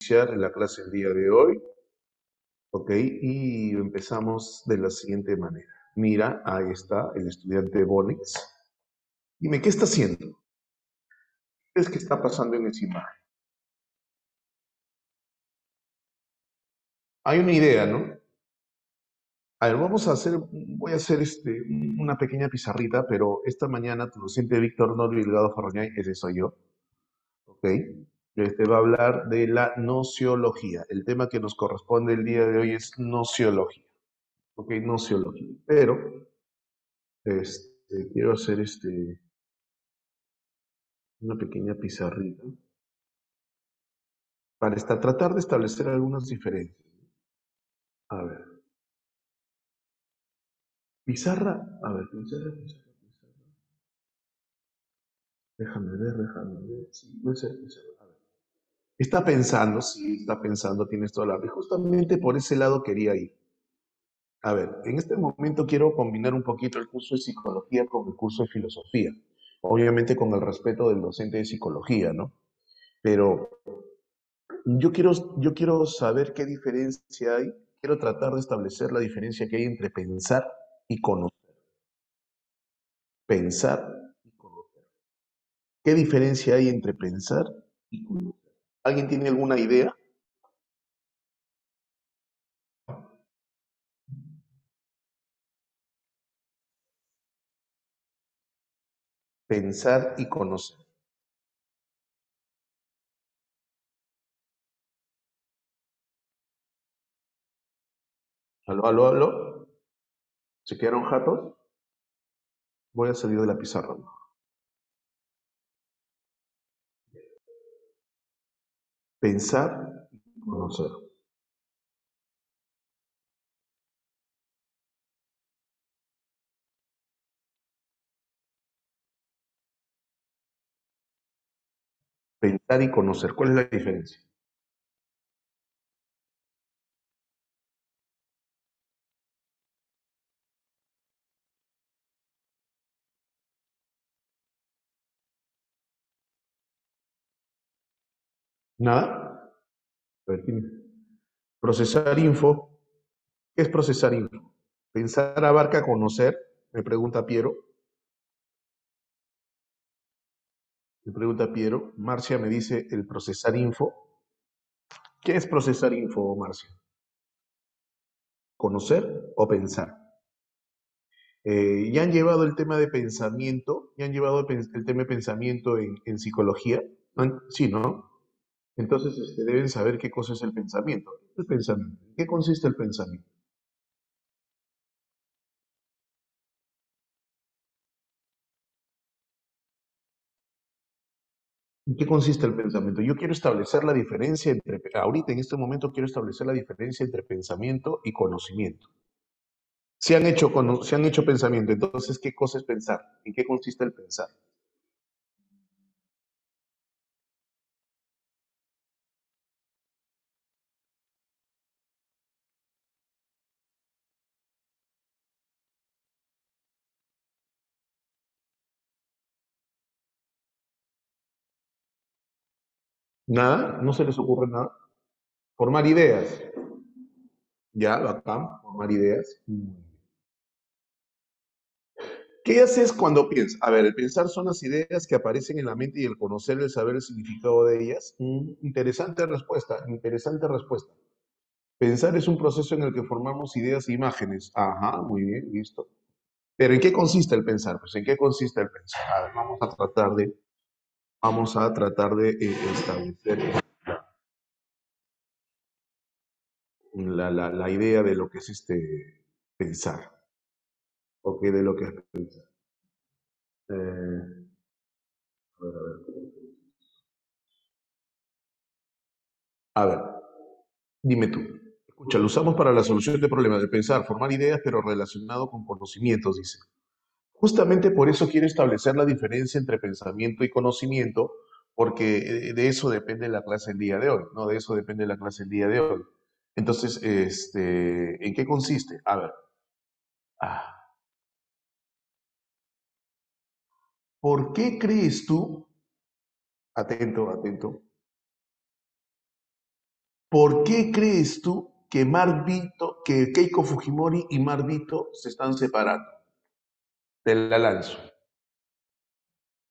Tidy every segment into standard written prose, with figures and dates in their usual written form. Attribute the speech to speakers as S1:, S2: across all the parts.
S1: iniciar la clase el día de hoy, ¿ok? Y empezamos de la siguiente manera. Mira, ahí está el estudiante Bonix. Dime, ¿qué está haciendo? ¿Qué es que está pasando en esa imagen? Hay una idea, ¿no? A ver, voy a hacer una pequeña pizarrita, pero esta mañana tu docente Víctor Nori Delgado Farroñay, ese soy yo, ¿ok? Este va a hablar de la nociología. El tema que nos corresponde el día de hoy es nociología, ¿ok? Nociología. Pero quiero hacer una pequeña pizarrita para tratar de establecer algunas diferencias. A ver, pizarra, a ver, pizarra. Déjame ver. Sí, puede ser pizarra. A ver. Está pensando, sí, está pensando, tienes toda la razón. Justamente por ese lado quería ir. A ver, en este momento quiero combinar un poquito el curso de psicología con el curso de filosofía. Obviamente con el respeto del docente de psicología, ¿no? Pero yo quiero saber qué diferencia hay, quiero tratar de establecer la diferencia que hay entre pensar y conocer. Pensar y conocer. ¿Qué diferencia hay entre pensar y conocer? ¿Alguien tiene alguna idea? Pensar y conocer. ¿Aló, aló, aló? ¿Se quedaron jatos? Voy a salir de la pizarra. Pensar y conocer. Pensar y conocer. ¿Cuál es la diferencia? ¿Nada? A ver, dime. Procesar info. ¿Qué es procesar info? Pensar abarca conocer, me pregunta Piero. Me pregunta Piero. Marcia me dice el procesar info. ¿Qué es procesar info, Marcia? ¿Conocer o pensar? ¿Ya han llevado el tema de pensamiento? ¿Ya han llevado el tema de pensamiento en psicología? Sí, ¿no? Entonces deben saber qué cosa es el pensamiento. ¿Qué es el pensamiento? ¿En qué consiste el pensamiento? ¿En qué consiste el pensamiento? Yo quiero establecer la diferencia ahorita en este momento quiero establecer la diferencia entre pensamiento y conocimiento. Se han hecho pensamiento, entonces, ¿qué cosa es pensar? ¿En qué consiste el pensar? Nada, no se les ocurre nada. Formar ideas. Ya, bacán, formar ideas. ¿Qué haces cuando piensas? A ver, el pensar son las ideas que aparecen en la mente y el conocer, el saber el significado de ellas. Interesante respuesta, interesante respuesta. Pensar es un proceso en el que formamos ideas e imágenes. Ajá, muy bien, listo. Pero ¿en qué consiste el pensar? Pues ¿en qué consiste el pensar? A ver, vamos a tratar de establecer la idea de lo que es pensar, o qué de lo que es pensar. Eh, a ver, dime tú. Escucha, lo usamos para la solución de problemas de pensar, formar ideas, pero relacionado con conocimientos, dice. Justamente por eso quiero establecer la diferencia entre pensamiento y conocimiento, porque de eso depende la clase el día de hoy, ¿no? De eso depende la clase el día de hoy. Entonces, ¿en qué consiste? A ver, ah, ¿por qué crees tú, atento, atento, ¿Por qué crees tú que que Keiko Fujimori y Mark Vito se están separando? Te la lanzo.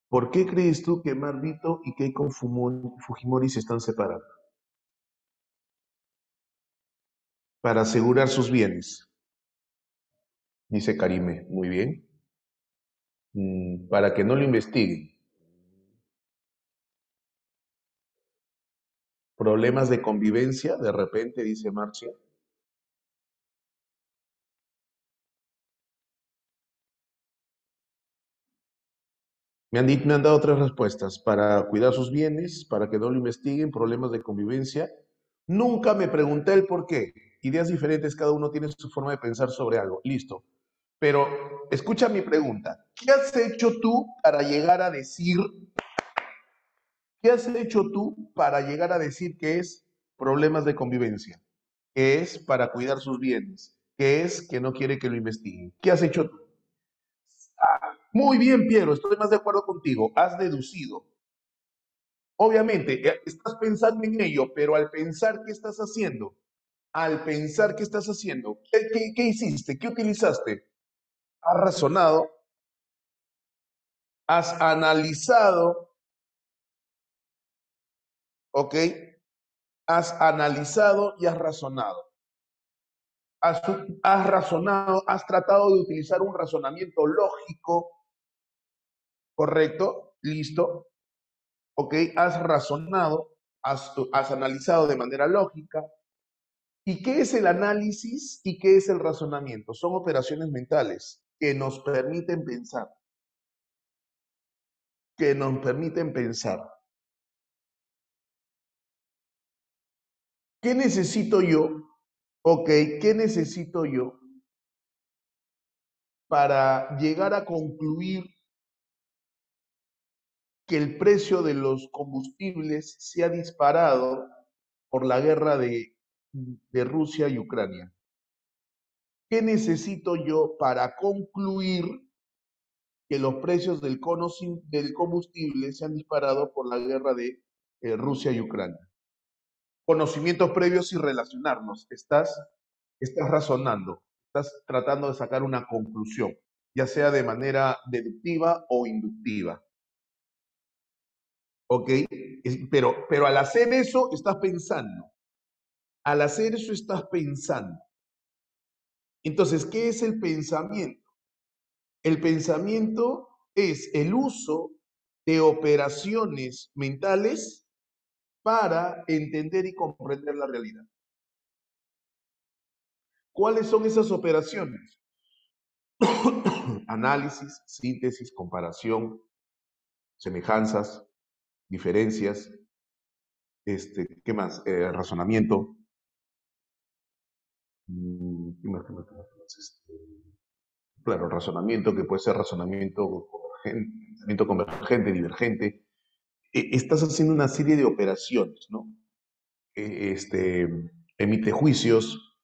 S1: ¿Por qué crees tú que Mark Vito y Keiko Fujimori se están separando? Para asegurar sus bienes, dice Karime. Muy bien. Para que no lo investiguen. Problemas de convivencia, de repente, dice Marcia. Me han dado tres respuestas. Para cuidar sus bienes, para que no lo investiguen, problemas de convivencia. Nunca me pregunté el por qué. Ideas diferentes, cada uno tiene su forma de pensar sobre algo. Listo. Pero escucha mi pregunta. ¿Qué has hecho tú para llegar a decir, qué has hecho tú para llegar a decir que es problemas de convivencia? Que es para cuidar sus bienes, que es que no quiere que lo investiguen. ¿Qué has hecho tú? Muy bien, Piero, estoy más de acuerdo contigo. Has deducido. Obviamente, estás pensando en ello, pero al pensar qué estás haciendo, al pensar qué estás haciendo, ¿qué hiciste? ¿Qué utilizaste? Has razonado, has analizado, ¿ok? Has analizado y has razonado. Has, has razonado, has tratado de utilizar un razonamiento lógico, ¿correcto? Listo. ¿Ok? Has razonado, has analizado de manera lógica. ¿Y qué es el análisis y qué es el razonamiento? Son operaciones mentales que nos permiten pensar, que nos permiten pensar. ¿Qué necesito yo? Ok, ¿qué necesito yo para llegar a concluir que el precio de los combustibles se ha disparado por la guerra de Rusia y Ucrania? ¿Qué necesito yo para concluir que los precios del combustible se han disparado por la guerra de Rusia y Ucrania? Conocimientos previos y relacionarnos. Estás razonando, estás tratando de sacar una conclusión, ya sea de manera deductiva o inductiva. ¿Ok? Pero al hacer eso, estás pensando. Al hacer eso, estás pensando. Entonces, ¿qué es el pensamiento? El pensamiento es el uso de operaciones mentales para entender y comprender la realidad. ¿Cuáles son esas operaciones? Análisis, síntesis, comparación, semejanzas, diferencias, ¿qué más? Razonamiento. ¿Qué más? ¿Qué más? ¿Qué más? Claro, razonamiento, que puede ser razonamiento convergente, pensamiento convergente, divergente. Estás haciendo una serie de operaciones, ¿no? Emite juicios,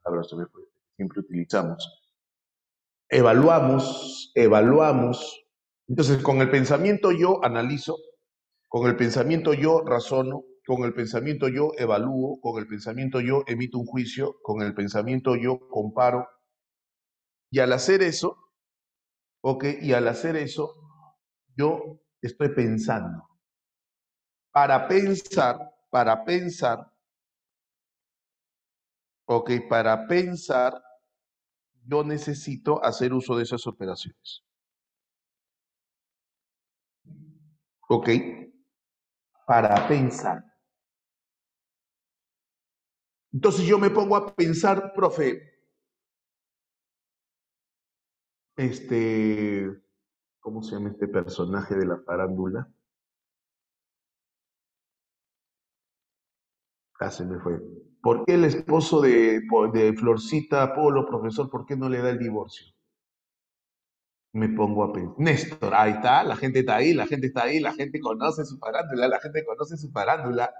S1: ahora se me fue, siempre utilizamos. Evaluamos. Entonces, con el pensamiento yo analizo, con el pensamiento yo razono, con el pensamiento yo evalúo, con el pensamiento yo emito un juicio, con el pensamiento yo comparo. Y al hacer eso, ¿ok? Y al hacer eso, yo estoy pensando. Para pensar, ¿ok? Para pensar, yo necesito hacer uso de esas operaciones. ¿Ok? Para pensar. Entonces yo me pongo a pensar, profe, este, ¿cómo se llama este personaje de la farándula? Ah, se me fue. ¿Por qué el esposo de Florcita Polo, profesor, por qué no le da el divorcio? Me pongo a pensar. Néstor, ahí está, la gente está ahí, la gente está ahí, la gente conoce su farándula, la gente conoce su farándula.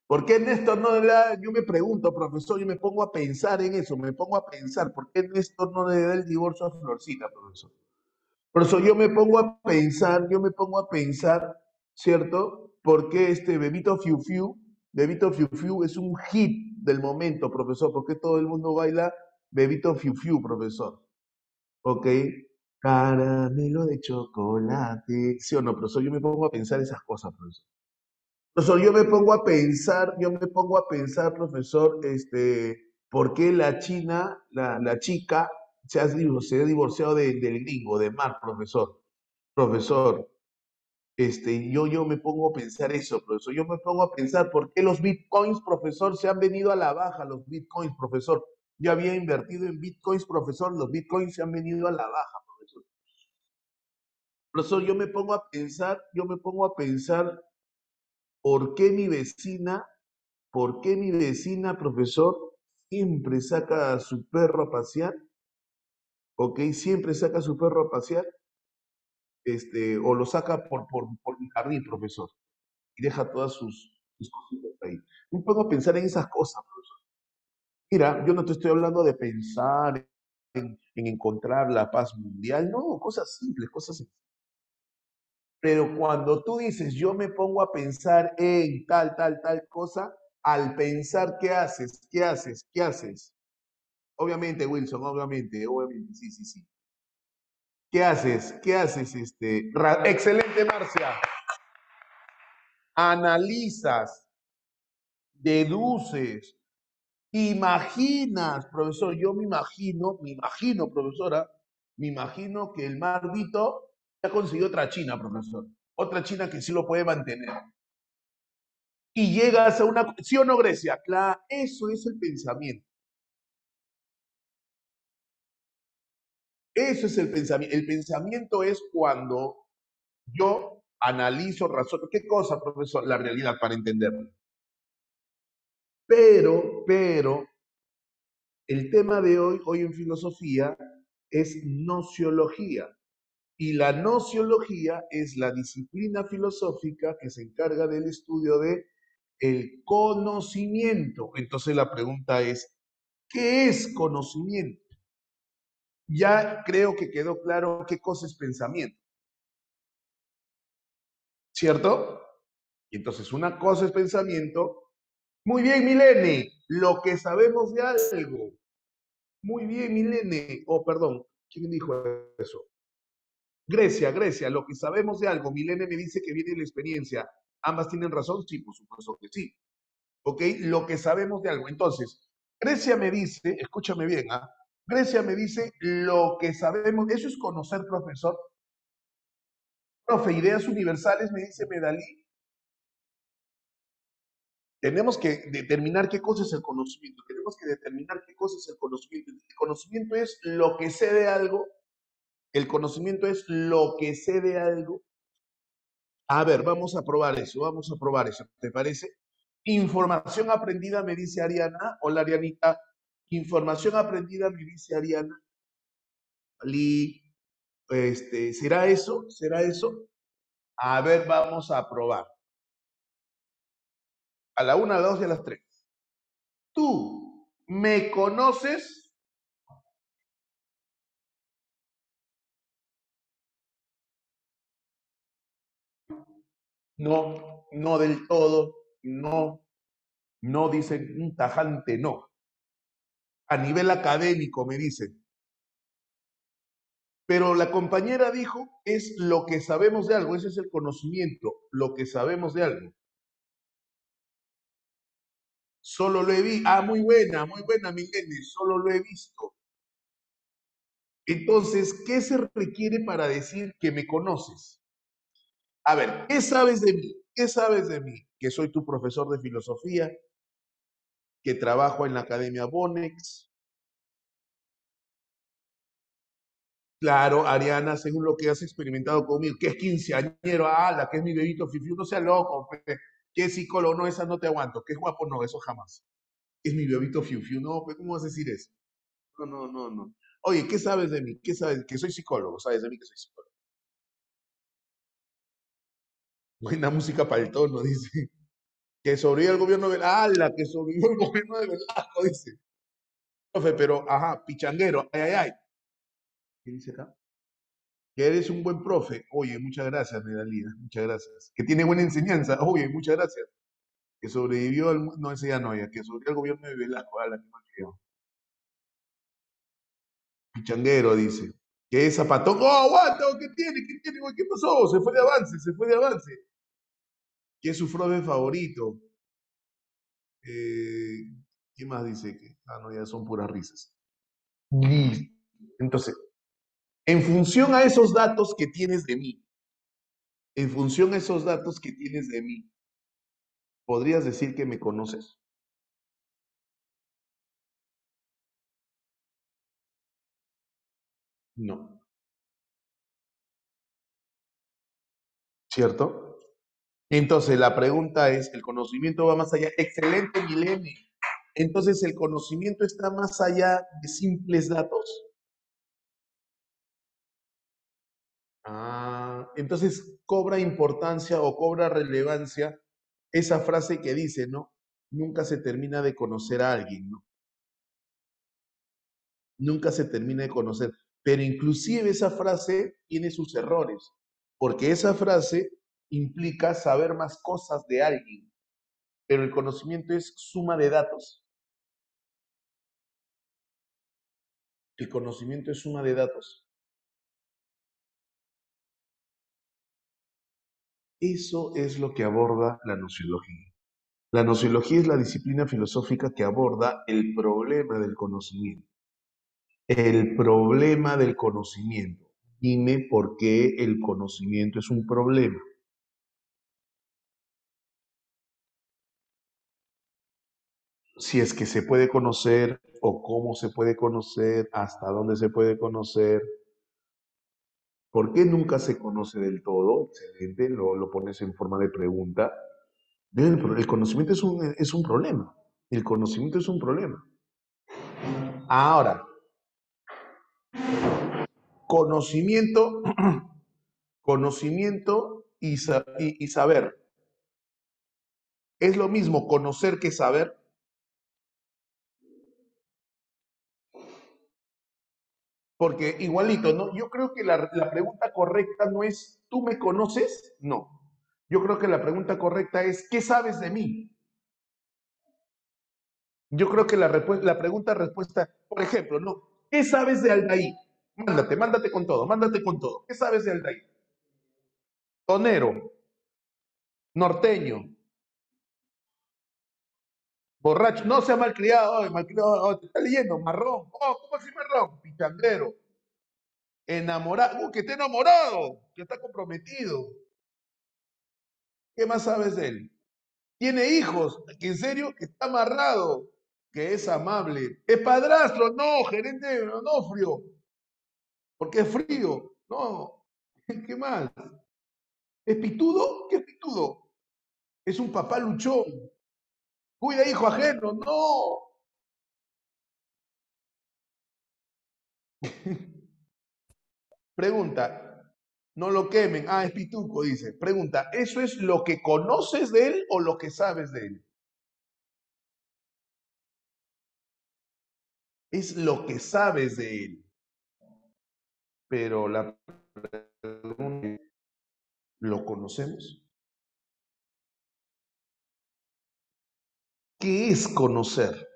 S1: ¿Por qué Néstor no le da? Yo me pregunto, profesor, yo me pongo a pensar en eso, me pongo a pensar, ¿por qué Néstor no le da el divorcio a Florcita, profesor? Por eso yo me pongo a pensar, ¿cierto? ¿Por qué este Bebito Fiu Fiu? Bebito Fiu Fiu es un hit del momento, profesor. ¿Por qué todo el mundo baila Bebito Fiu Fiu, profesor? ¿Ok? Caramelo de chocolate. ¿Sí o no, profesor? Yo me pongo a pensar esas cosas, profesor. Profesor, yo me pongo a pensar, profesor, ¿por qué la China, la chica, se ha divorciado del gringo, de Mark, profesor? Profesor, yo me pongo a pensar eso, profesor. Yo me pongo a pensar por qué los bitcoins, profesor, se han venido a la baja, los bitcoins, profesor. Yo había invertido en bitcoins, profesor, los bitcoins se han venido a la baja, profesor. Profesor, yo me pongo a pensar por qué mi vecina, profesor, siempre saca a su perro a pasear, ¿ok? Siempre saca a su perro a pasear, o lo saca por mi jardín, profesor, y deja todas sus cositas ahí. Me pongo a pensar en esas cosas, profesor. Mira, yo no te estoy hablando de pensar en encontrar la paz mundial, no, cosas simples, cosas sencillas. Pero cuando tú dices, yo me pongo a pensar en tal, tal, tal cosa, al pensar, ¿qué haces? ¿Qué haces? ¿Qué haces? Obviamente, Wilson, obviamente, sí, sí, sí. ¿Qué haces? ¿Qué haces? Excelente, Marcia. Analizas, deduces, imaginas, profesor. Yo me imagino, profesora, me imagino que el Mardito ya consiguió otra China, profesor. Otra China que sí lo puede mantener. Y llegas a una... ¿Sí o no, Grecia? Claro, eso es el pensamiento. Eso es el pensamiento. El pensamiento es cuando yo analizo, razono. ¿Qué cosa, profesor? La realidad para entenderlo. Pero, el tema de hoy en filosofía es nociología. Y la nociología es la disciplina filosófica que se encarga del estudio de el conocimiento. Entonces la pregunta es, ¿qué es conocimiento? Ya creo que quedó claro qué cosa es pensamiento, ¿cierto? Y entonces una cosa es pensamiento. Muy bien, Milene, lo que sabemos de algo. Muy bien, Milene. Oh, perdón, ¿quién dijo eso? Grecia, lo que sabemos de algo. Milene me dice que viene de la experiencia. ¿Ambas tienen razón? Sí, por supuesto que sí. ¿Ok? Lo que sabemos de algo. Entonces, Grecia me dice, escúchame bien, ¿ah? Grecia me dice lo que sabemos, eso es conocer, profesor. Profe, ideas universales, me dice Medalí. Tenemos que determinar qué cosa es el conocimiento. Tenemos que determinar qué cosa es el conocimiento. El conocimiento es lo que sé de algo. El conocimiento es lo que sé de algo. A ver, vamos a probar eso, ¿te parece? Información aprendida, me dice Ariana. Hola, Arianita. Información aprendida, me dice Ariana. Ali, ¿será eso? ¿Será eso? A ver, vamos a probar. A la una, a las dos y a las tres. ¿Tú me conoces? No, no del todo, no, no dicen un tajante no. A nivel académico me dicen. Pero la compañera dijo, es lo que sabemos de algo, ese es el conocimiento, lo que sabemos de algo. Solo lo he visto. Ah, muy buena, Milene, solo lo he visto. Entonces, ¿qué se requiere para decir que me conoces? A ver, ¿qué sabes de mí? ¿Qué sabes de mí? Que soy tu profesor de filosofía, que trabajo en la Academia Bonex. Claro, Ariana, según lo que has experimentado conmigo, que es quinceañero, ala, que es mi bebito fifiu, no sea loco, pe, que es psicólogo, no, esa no te aguanto, que es guapo, no, eso jamás. Es mi bebito fiu fiu, no, pues, ¿cómo vas a decir eso? No, no, no, no. Oye, ¿qué sabes de mí? ¿Qué sabes? Que soy psicólogo, ¿sabes de mí que soy psicólogo? Buena música para el tono, dice. Que sobrevive el gobierno de ala, que sobrevivió el gobierno de Velasco, dice. Profe, pero, ajá, pichanguero, ay, ay, ay. ¿Qué dice acá? Que eres un buen profe. Oye, muchas gracias, Medalía. Muchas gracias. Que tiene buena enseñanza. Oye, muchas gracias. Que sobrevivió al... No, ese ya no, ya. Que sobrevivió al gobierno de Velasco. A la que mal quedó. Pichanguero, dice. Que es zapatón. ¡Oh, aguanta! ¿Qué tiene? ¿Qué tiene? Güey? ¿Qué pasó? Se fue de avance, se fue de avance. Que es su profe favorito. Eh, ¿Qué más dice? Ah, no, ya son puras risas. Listo. Entonces, en función a esos datos que tienes de mí, en función a esos datos que tienes de mí, ¿podrías decir que me conoces? No. ¿Cierto? Entonces, la pregunta es, ¿el conocimiento va más allá? Excelente, Milene. Entonces, ¿el conocimiento está más allá de simples datos? Ah, entonces cobra importancia o cobra relevancia esa frase que dice, ¿no? Nunca se termina de conocer a alguien, ¿no? Nunca se termina de conocer. Pero inclusive esa frase tiene sus errores, porque esa frase implica saber más cosas de alguien, pero el conocimiento es suma de datos. El conocimiento es suma de datos. Eso es lo que aborda la nociología. La nociología es la disciplina filosófica que aborda el problema del conocimiento. El problema del conocimiento. Dime por qué el conocimiento es un problema. Si es que se puede conocer o cómo se puede conocer, hasta dónde se puede conocer, por qué nunca se conoce del todo. Excelente, lo pones en forma de pregunta. El conocimiento es un problema. El conocimiento es un problema. Ahora, conocimiento, conocimiento y saber. ¿Es lo mismo conocer que saber? Porque igualito, ¿no? Yo creo que la pregunta correcta no es, ¿tú me conoces? No. Yo creo que la pregunta correcta es, ¿qué sabes de mí? Yo creo que la pregunta respuesta, por ejemplo, ¿no? ¿Qué sabes de Aldair? Mándate con todo, mándate con todo. ¿Qué sabes de Aldair? Tonero, norteño, borracho, no sea malcriado, te está leyendo, marrón, ¿cómo así marrón? Pichanguero, enamorado, que está enamorado, que está comprometido. ¿Qué más sabes de él? Tiene hijos, que en serio, que está amarrado, que es amable. Es padrastro, no, gerente de Onofrio, porque es frío. No, ¿qué más? ¿Es pitudo? ¿Qué es pitudo? Es un papá luchón. Cuida hijo ajeno, no. Pregunta, no lo quemen. Ah, es pituco, dice. Pregunta, ¿eso es lo que conoces de él o lo que sabes de él? Es lo que sabes de él. Pero la pregunta, ¿lo conocemos? ¿Qué es conocer?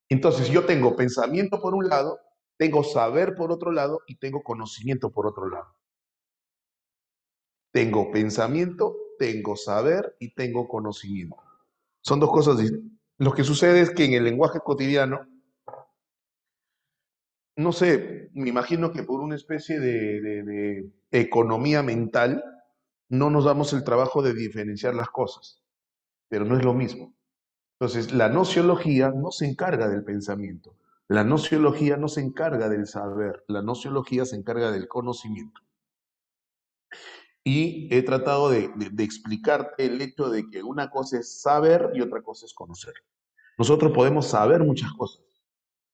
S1: Entonces yo tengo pensamiento por un lado, tengo saber por otro lado y tengo conocimiento por otro lado. Tengo pensamiento, tengo saber y tengo conocimiento. Son dos cosas distintas. Lo que sucede es que en el lenguaje cotidiano, no sé, me imagino que por una especie de economía mental, no nos damos el trabajo de diferenciar las cosas, pero no es lo mismo. Entonces, la nociología no se encarga del pensamiento, la nociología no se encarga del saber, la nociología se encarga del conocimiento. Y he tratado de explicar el hecho de que una cosa es saber y otra cosa es conocer. Nosotros podemos saber muchas cosas,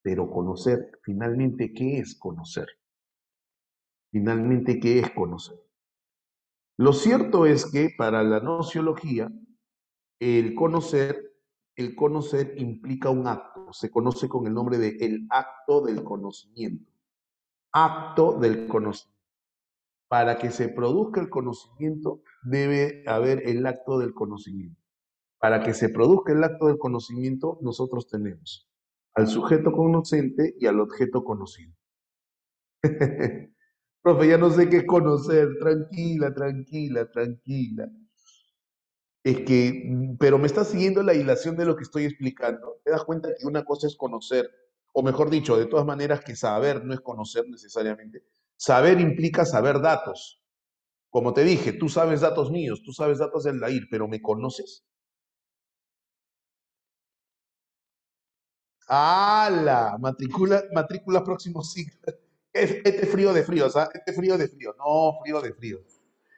S1: pero conocer, finalmente, ¿qué es conocer? Finalmente, ¿qué es conocer? Lo cierto es que para la nociología, el conocer, el conocer implica un acto, se conoce con el nombre de el acto del conocimiento. Acto del conocimiento. Para que se produzca el conocimiento, debe haber el acto del conocimiento. Para que se produzca el acto del conocimiento, nosotros tenemos al sujeto conocente y al objeto conocido. Profe, ya no sé qué conocer. Tranquila, tranquila, tranquila. Es que, pero me estás siguiendo la hilación de lo que estoy explicando. Te das cuenta que una cosa es conocer, o mejor dicho, de todas maneras que saber no es conocer necesariamente. Saber implica saber datos. Como te dije, tú sabes datos míos, tú sabes datos del Dair, pero ¿me conoces? ¡Hala! Matrícula próximo ciclo. Este frío de frío, ¿sabes? Este frío de frío. No, frío de frío.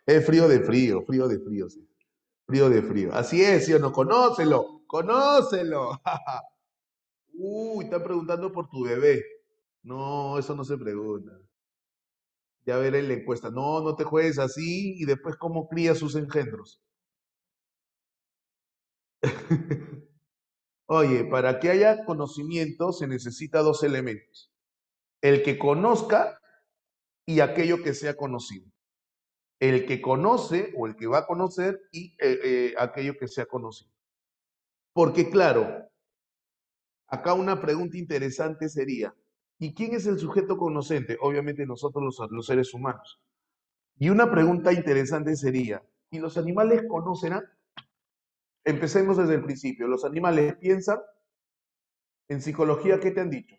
S1: Es frío de frío, frío de frío, sí. Frío de frío. Así es, ¿sí o no? Conócelo, conócelo. Uy, están preguntando por tu bebé. No, eso no se pregunta. Ya veré en la encuesta. No, no te juegues así y después cómo cría sus engendros. Oye, para que haya conocimiento se necesita dos elementos. El que conozca y aquello que sea conocido. El que conoce o el que va a conocer y aquello que sea conocido. Porque claro, acá una pregunta interesante sería, ¿y quién es el sujeto conocente? Obviamente nosotros los seres humanos. Y una pregunta interesante sería, ¿y los animales conocerán? Empecemos desde el principio. ¿Los animales piensan? En psicología, ¿qué te han dicho?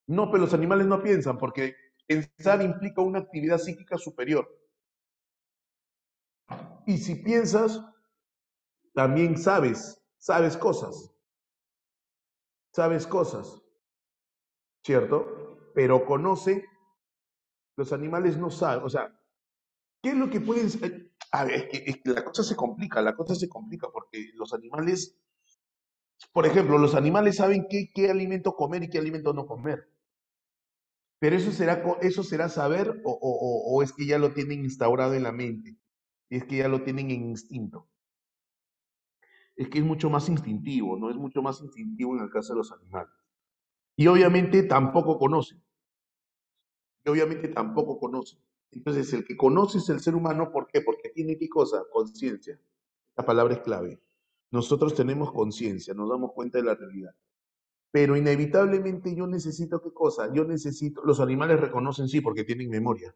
S1: No, pero los animales no piensan porque pensar implica una actividad psíquica superior. Y si piensas, también sabes cosas, ¿cierto? Pero conocen, los animales no saben. O sea, ¿qué es lo que pueden ser? A ver, es que la cosa se complica, la cosa se complica porque los animales, por ejemplo, los animales saben qué alimento comer y qué alimento no comer. Pero eso será saber o es que ya lo tienen instaurado en la mente. Es que ya lo tienen en instinto. Es que es mucho más instintivo, ¿no? Es mucho más instintivo en el caso de los animales. Y obviamente tampoco conocen. Y obviamente tampoco conocen. Entonces, el que conoce es el ser humano, ¿por qué? Porque tiene qué cosa? Conciencia. La palabra es clave. Nosotros tenemos conciencia, nos damos cuenta de la realidad. Pero inevitablemente yo necesito qué cosa? Yo necesito, los animales reconocen sí porque tienen memoria,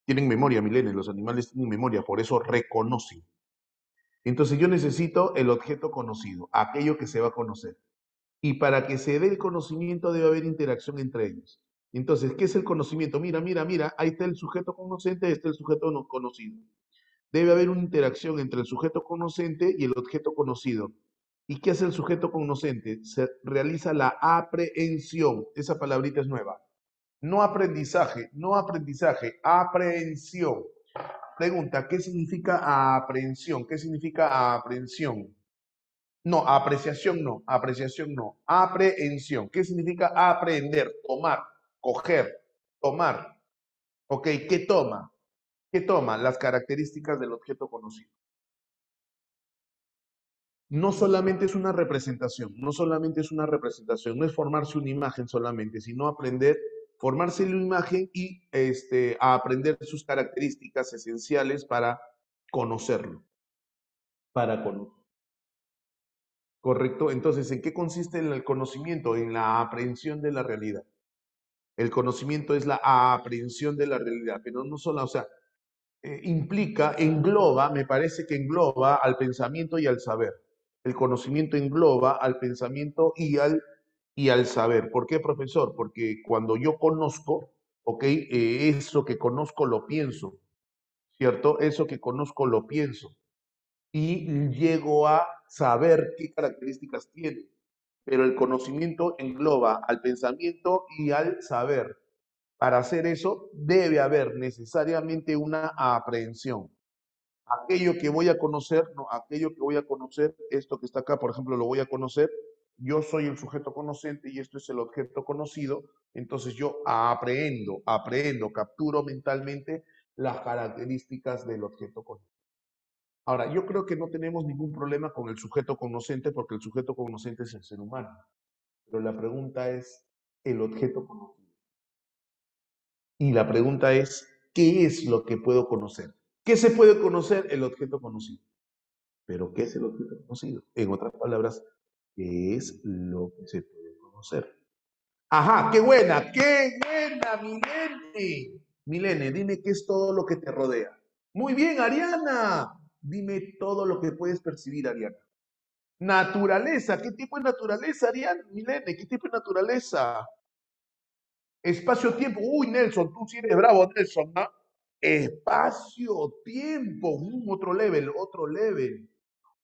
S1: Milene, los animales tienen memoria, por eso reconocen. Entonces yo necesito el objeto conocido, aquello que se va a conocer. Y para que se dé el conocimiento debe haber interacción entre ellos. Entonces, ¿qué es el conocimiento? Mira, mira, mira, ahí está el sujeto conocente, ahí está el sujeto no conocido. Debe haber una interacción entre el sujeto conocente y el objeto conocido. ¿Y qué hace el sujeto conocente? Se realiza la aprehensión. Esa palabrita es nueva. No aprendizaje, no aprendizaje, aprehensión. Pregunta, ¿qué significa aprehensión? ¿Qué significa aprehensión? No, apreciación no, apreciación no. Aprehensión. ¿Qué significa aprender? Tomar, coger, tomar. ¿Ok? ¿Qué toma? ¿Qué toma? Las características del objeto conocido. No solamente es una representación, no solamente es una representación, no es formarse una imagen solamente, sino aprender, formarse una imagen y a aprender sus características esenciales para conocerlo, para conocerlo. ¿Correcto? Entonces, ¿en qué consiste el conocimiento? En la aprehensión de la realidad. El conocimiento es la aprehensión de la realidad, pero no solo, o sea, implica, engloba, me parece que engloba al pensamiento y al saber. El conocimiento engloba al pensamiento y al saber. ¿Por qué, profesor? Porque cuando yo conozco, ¿ok? Eso que conozco lo pienso, ¿cierto? Eso que conozco lo pienso y llego a saber qué características tiene. Pero el conocimiento engloba al pensamiento y al saber. Para hacer eso debe haber necesariamente una aprehensión. Aquello que voy a conocer, no, aquello que voy a conocer, esto que está acá, por ejemplo, lo voy a conocer, yo soy el sujeto conocente y esto es el objeto conocido, entonces yo aprendo, capturo mentalmente las características del objeto conocido. Ahora, yo creo que no tenemos ningún problema con el sujeto conocente porque el sujeto conocente es el ser humano. Pero la pregunta es, el objeto conocido. Y la pregunta es, ¿qué es lo que puedo conocer? ¿Qué se puede conocer? El objeto conocido. ¿Pero qué es el objeto conocido? En otras palabras, ¿qué es lo que se puede conocer? Ajá, qué buena, Milene. Milene, dime qué es todo lo que te rodea. Muy bien, Ariana. Dime todo lo que puedes percibir, Ariana. Naturaleza, ¿qué tipo de naturaleza, Ariana? Milene, ¿qué tipo de naturaleza? Espacio-tiempo. Uy, Nelson, tú sí eres bravo, Nelson, ¿no? Espacio-tiempo. Otro level, otro level,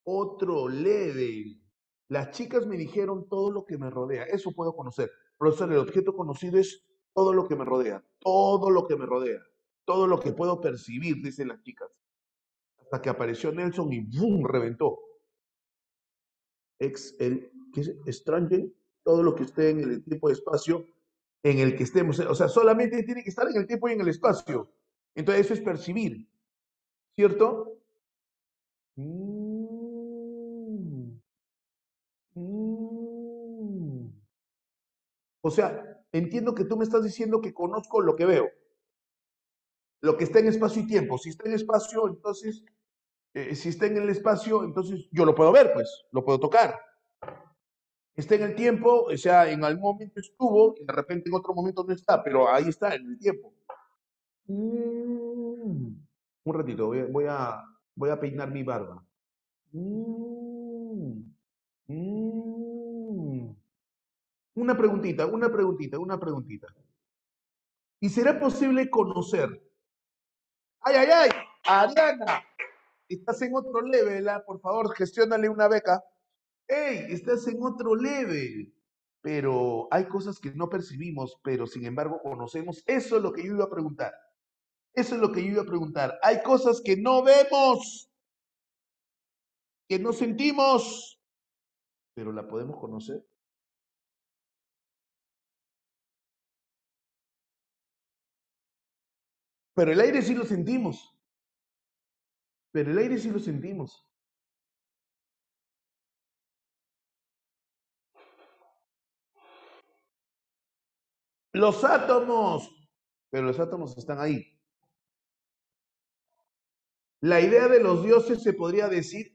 S1: otro level. Las chicas me dijeron todo lo que me rodea. Eso puedo conocer. Profesor, el objeto conocido es todo lo que me rodea. Todo lo que me rodea. Todo lo que puedo percibir, dicen las chicas. Hasta que apareció Nelson y ¡boom! Reventó. ¿Qué es? Strange, todo lo que esté en el tiempo y espacio en el que estemos. O sea, solamente tiene que estar en el tiempo y en el espacio. Entonces, eso es percibir, ¿cierto? Mm, mm. O sea, entiendo que tú me estás diciendo que conozco lo que veo, lo que está en espacio y tiempo. Si está en espacio, entonces, si está en el espacio, entonces yo lo puedo ver, pues, lo puedo tocar. Está en el tiempo, o sea, en algún momento estuvo y de repente en otro momento no está, pero ahí está en el tiempo. Un ratito, voy a peinar mi barba. Mm, mm. Una preguntita, una preguntita, una preguntita. ¿Y será posible conocer? ¡Ay, ay, ay! Ariana, estás en otro level, ¿ah? Por favor, gestiónale una beca. ¡Ey! Estás en otro level. Pero hay cosas que no percibimos, pero sin embargo conocemos. Eso es lo que yo iba a preguntar. Eso es lo que yo iba a preguntar. Hay cosas que no vemos, que no sentimos, pero la podemos conocer. Pero el aire sí lo sentimos. Pero el aire sí lo sentimos. Los átomos. Pero los átomos están ahí. La idea de los dioses se podría decir.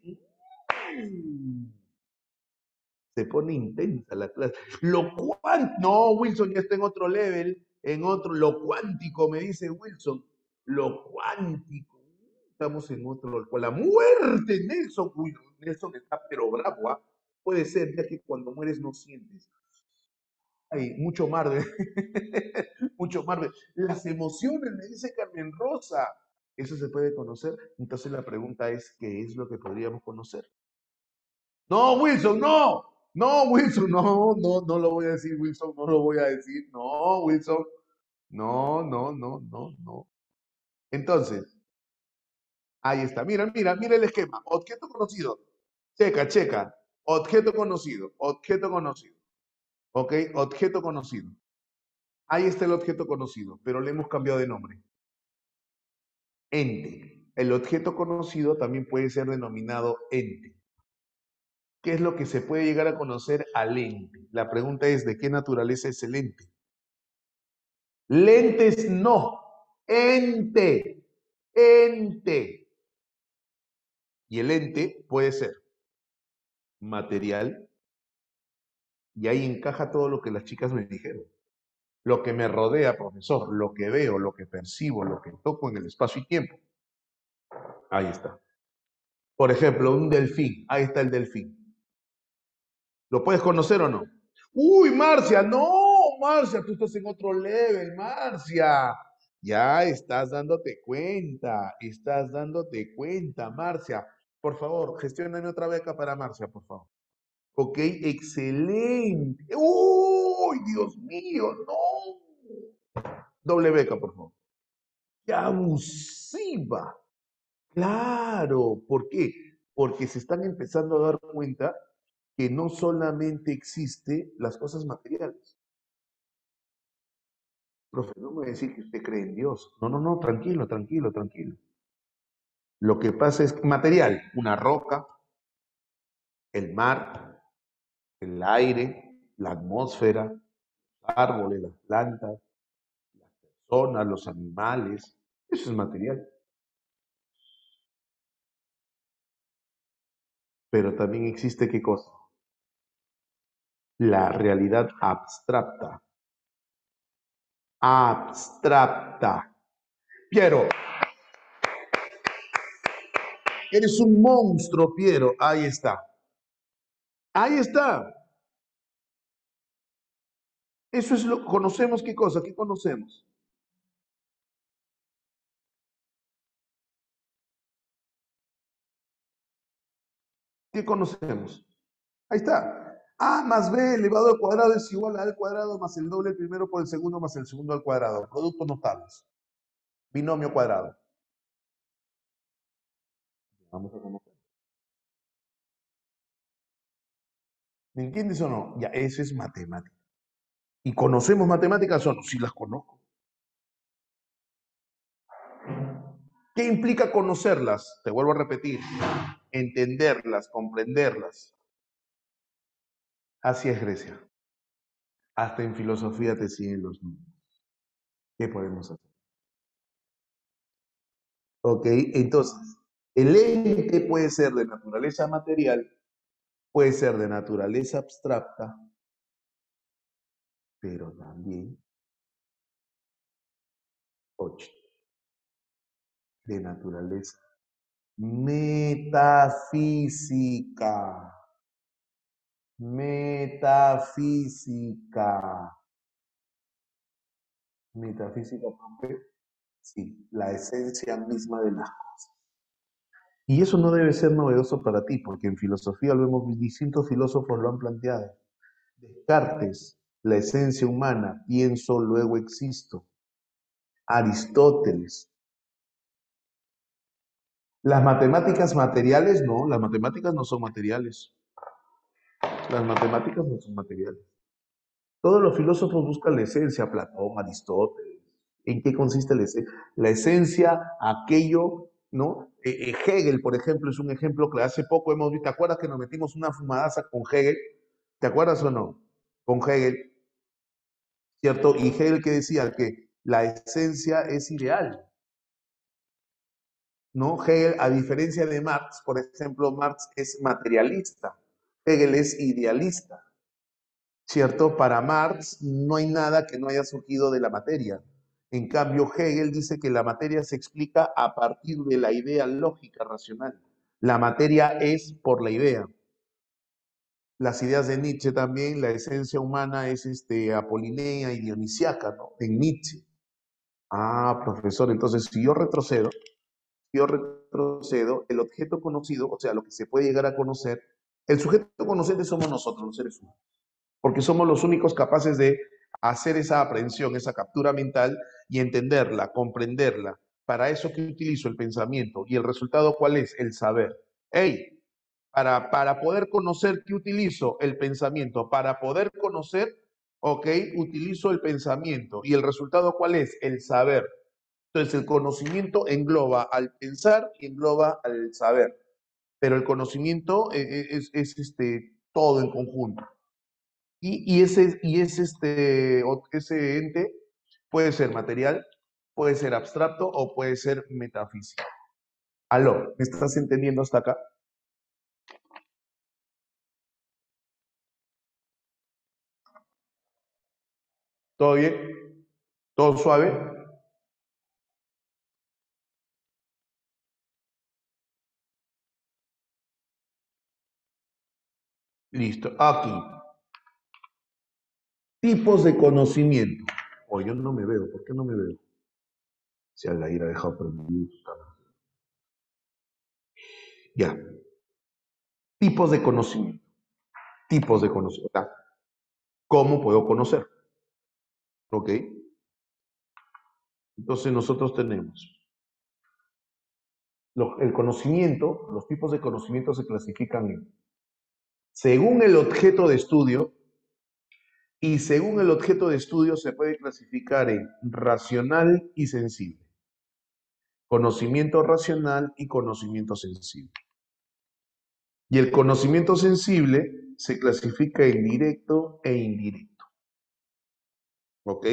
S1: Se pone intensa la clase. Lo cuántico. No, Wilson ya está en otro level. En otro. Lo cuántico, me dice Wilson. Lo cuántico. Estamos en otro. Con la muerte, Nelson. Uy, Nelson está pero bravo, ¿ah? Puede ser, ya que cuando mueres no sientes. Hay mucho Marvel. Mucho Marvel. Las emociones, me dice Carmen Rosa. Eso se puede conocer. Entonces la pregunta es, ¿qué es lo que podríamos conocer? No, Wilson, no. No, Wilson, no, no, no lo voy a decir, Wilson, no lo voy a decir. No, Wilson. No, no, no, no, no. Entonces, ahí está. Mira, mira, mira el esquema. Objeto conocido. Checa, checa. Objeto conocido. Objeto conocido. ¿Ok? Objeto conocido. Ahí está el objeto conocido, pero le hemos cambiado de nombre. Ente. El objeto conocido también puede ser denominado ente. ¿Qué es lo que se puede llegar a conocer al ente? La pregunta es, ¿de qué naturaleza es el ente? Lentes no. Ente. Ente. Y el ente puede ser material, y ahí encaja todo lo que las chicas me dijeron. Lo que me rodea, profesor, lo que veo, lo que percibo, lo que toco en el espacio y tiempo. Ahí está. Por ejemplo, un delfín. Ahí está el delfín. ¿Lo puedes conocer o no? Uy, Marcia, no, Marcia, tú estás en otro level, Marcia. Ya estás dándote cuenta, Marcia. Por favor, gestióname otra beca para Marcia, por favor. Ok, excelente. Uy, Dios mío, no. Doble beca, por favor. ¡Qué abusiva! Claro, ¿por qué? Porque se están empezando a dar cuenta que no solamente existe las cosas materiales. Profe, no me va a decir que usted cree en Dios. No, no, no, tranquilo, tranquilo, tranquilo. Lo que pasa es material, una roca, el mar, el aire, la atmósfera, árboles, las plantas, las personas, los animales. Eso es material. Pero también existe qué cosa? La realidad abstracta. Abstracta. Piero, eres un monstruo, Piero. Ahí está. Ahí está. Eso es lo conocemos qué cosa, ¿qué conocemos? ¿Qué conocemos? Ahí está. A más B elevado al cuadrado es igual a A al cuadrado más el doble del primero por el segundo más el segundo al cuadrado. Productos notables. Binomio cuadrado. Vamos a conocer. ¿Me entiendes o no? Ya, eso es matemática. ¿Y conocemos matemáticas o no? Sí las conozco. ¿Qué implica conocerlas? Te vuelvo a repetir. Entenderlas, comprenderlas. Así es Grecia. Hasta en filosofía te siguen los números. ¿Qué podemos hacer? Ok, entonces, el ente puede ser de naturaleza material, puede ser de naturaleza abstracta, pero también, ocho, de naturaleza metafísica. Metafísica. Metafísica, profe. Sí, la esencia misma de las cosas. Y eso no debe ser novedoso para ti, porque en filosofía lo hemos, distintos filósofos lo han planteado. Descartes, la esencia humana, pienso, luego existo. Aristóteles. Las matemáticas materiales, no, las matemáticas no son materiales. Las matemáticas no son materiales. Todos los filósofos buscan la esencia, Platón, Aristóteles. ¿En qué consiste la esencia? La esencia, aquello, ¿no? Hegel, por ejemplo, es un ejemplo que hace poco hemos visto. ¿Te acuerdas que nos metimos una fumadaza con Hegel? ¿Te acuerdas o no? Con Hegel, ¿cierto? Y Hegel que decía que la esencia es ideal, ¿no? Hegel, a diferencia de Marx, por ejemplo, Marx es materialista, Hegel es idealista, ¿cierto? Para Marx no hay nada que no haya surgido de la materia. En cambio, Hegel dice que la materia se explica a partir de la idea lógica racional. La materia es por la idea. Las ideas de Nietzsche también, la esencia humana es apolinea y dionisiaca, ¿no? En Nietzsche. Ah, profesor, entonces si yo retrocedo, el objeto conocido, o sea, lo que se puede llegar a conocer, el sujeto conociente somos nosotros, los seres humanos, porque somos los únicos capaces de hacer esa aprehensión, esa captura mental y entenderla, comprenderla. Para eso que utilizo el pensamiento y el resultado, ¿cuál es? El saber. Hey, para poder conocer, ¿qué utilizo? El pensamiento. Para poder conocer, ok, utilizo el pensamiento. ¿Y el resultado cuál es? El saber. Entonces, el conocimiento engloba al pensar y engloba al saber, pero el conocimiento es todo en conjunto. Ese ente puede ser material, puede ser abstracto o puede ser metafísico. Aló, ¿me estás entendiendo hasta acá? ¿Todo bien? ¿Todo suave? Listo. Aquí, tipos de conocimiento. Oh, yo no me veo. ¿Por qué no me veo? Si al aire ha dejado prendido su cámara. Ya. Tipos de conocimiento. Tipos de conocimiento. ¿Cómo puedo conocer? ¿Ok? Entonces nosotros tenemos el conocimiento, los tipos de conocimiento se clasifican según el objeto de estudio, y según el objeto de estudio se puede clasificar en racional y sensible. Conocimiento racional y conocimiento sensible. Y el conocimiento sensible se clasifica en directo e indirecto. ¿Ok?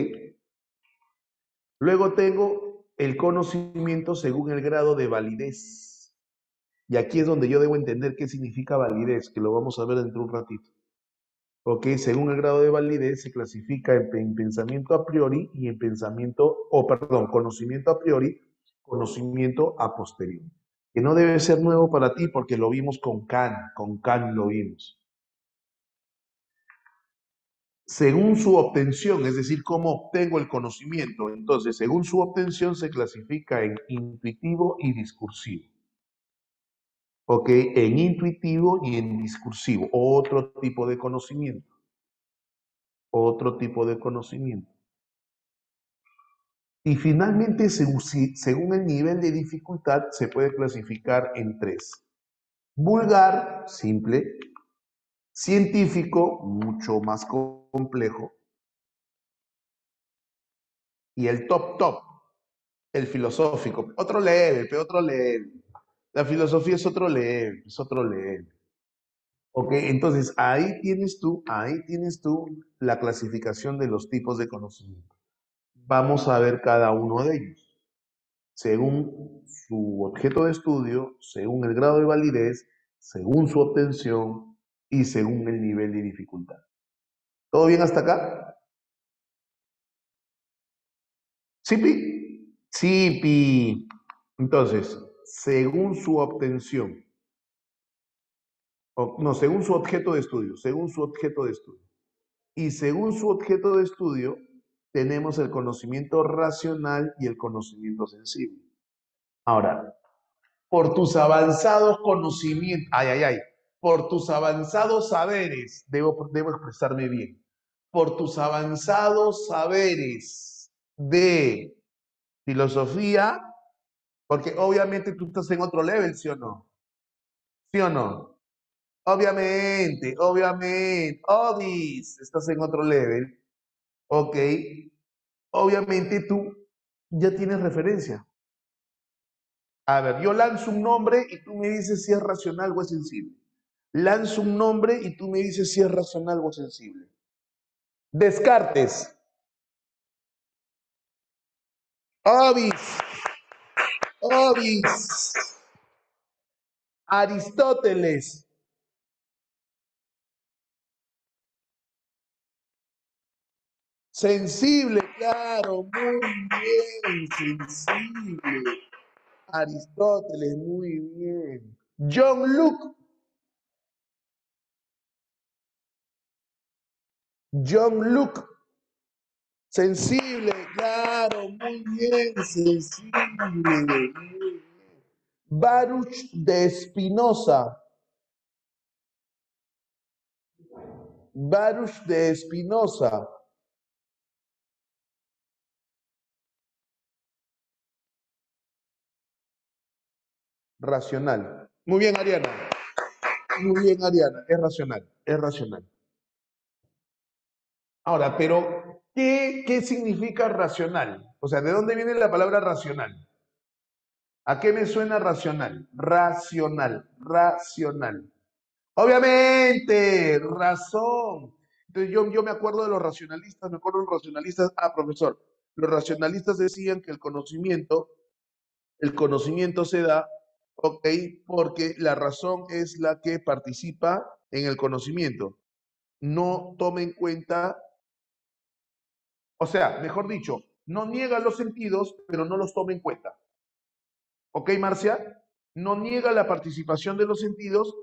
S1: Luego tengo el conocimiento según el grado de validez. Y aquí es donde yo debo entender qué significa validez, que lo vamos a ver dentro de un ratito. ¿Ok? Según el grado de validez se clasifica en pensamiento a priori y en pensamiento, o perdón, conocimiento a priori, conocimiento a posteriori. Que no debe ser nuevo para ti porque lo vimos con Kant lo vimos. Según su obtención, es decir, cómo obtengo el conocimiento. Entonces, según su obtención se clasifica en intuitivo y discursivo. ¿Ok? En intuitivo y en discursivo. Otro tipo de conocimiento. Otro tipo de conocimiento. Y finalmente, según el nivel de dificultad, se puede clasificar en tres. Vulgar, simple. Científico, mucho más complejo. Y el top, el filosófico. Otro level, pero otro level. La filosofía es otro level, es otro level. Ok, entonces ahí tienes tú la clasificación de los tipos de conocimiento. Vamos a ver cada uno de ellos, según su objeto de estudio, según el grado de validez, según su obtención y según el nivel de dificultad. ¿Todo bien hasta acá? ¿Sí, Pi? Sí, Pi. Entonces, según su obtención, no, según su objeto de estudio, según su objeto de estudio. Y según su objeto de estudio, tenemos el conocimiento racional y el conocimiento sensible. Ahora, por tus avanzados conocimientos, por tus avanzados saberes, debo expresarme bien, por tus avanzados saberes de filosofía, porque obviamente tú estás en otro level, ¿sí o no? ¿Sí o no? Obis, estás en otro level, ok, obviamente tú ya tienes referencia. A ver, yo lanzo un nombre y tú me dices si es racional o es sensible. Lanzo un nombre y tú me dices si es racional o sensible. Descartes, Ovis, Ovis, Aristóteles, sensible, claro, muy bien, sensible. Aristóteles, muy bien. John Luke, John Luke, sensible, claro, muy bien, sensible. Muy bien. Baruch de Espinosa, Baruch de Espinosa, racional. Muy bien, Ariana. Muy bien, Ariana. Es racional, es racional. Ahora, pero, ¿qué significa racional? O sea, ¿de dónde viene la palabra racional? ¿A qué me suena racional? Racional, racional. Obviamente, razón. Entonces yo me acuerdo de los racionalistas, me acuerdo de los racionalistas, profesor, los racionalistas decían que el conocimiento se da, ok, porque la razón es la que participa en el conocimiento. No toma en cuenta, o sea, mejor dicho, no niega los sentidos, pero no los toma en cuenta. ¿Ok, Marcia? No niega la participación de los sentidos,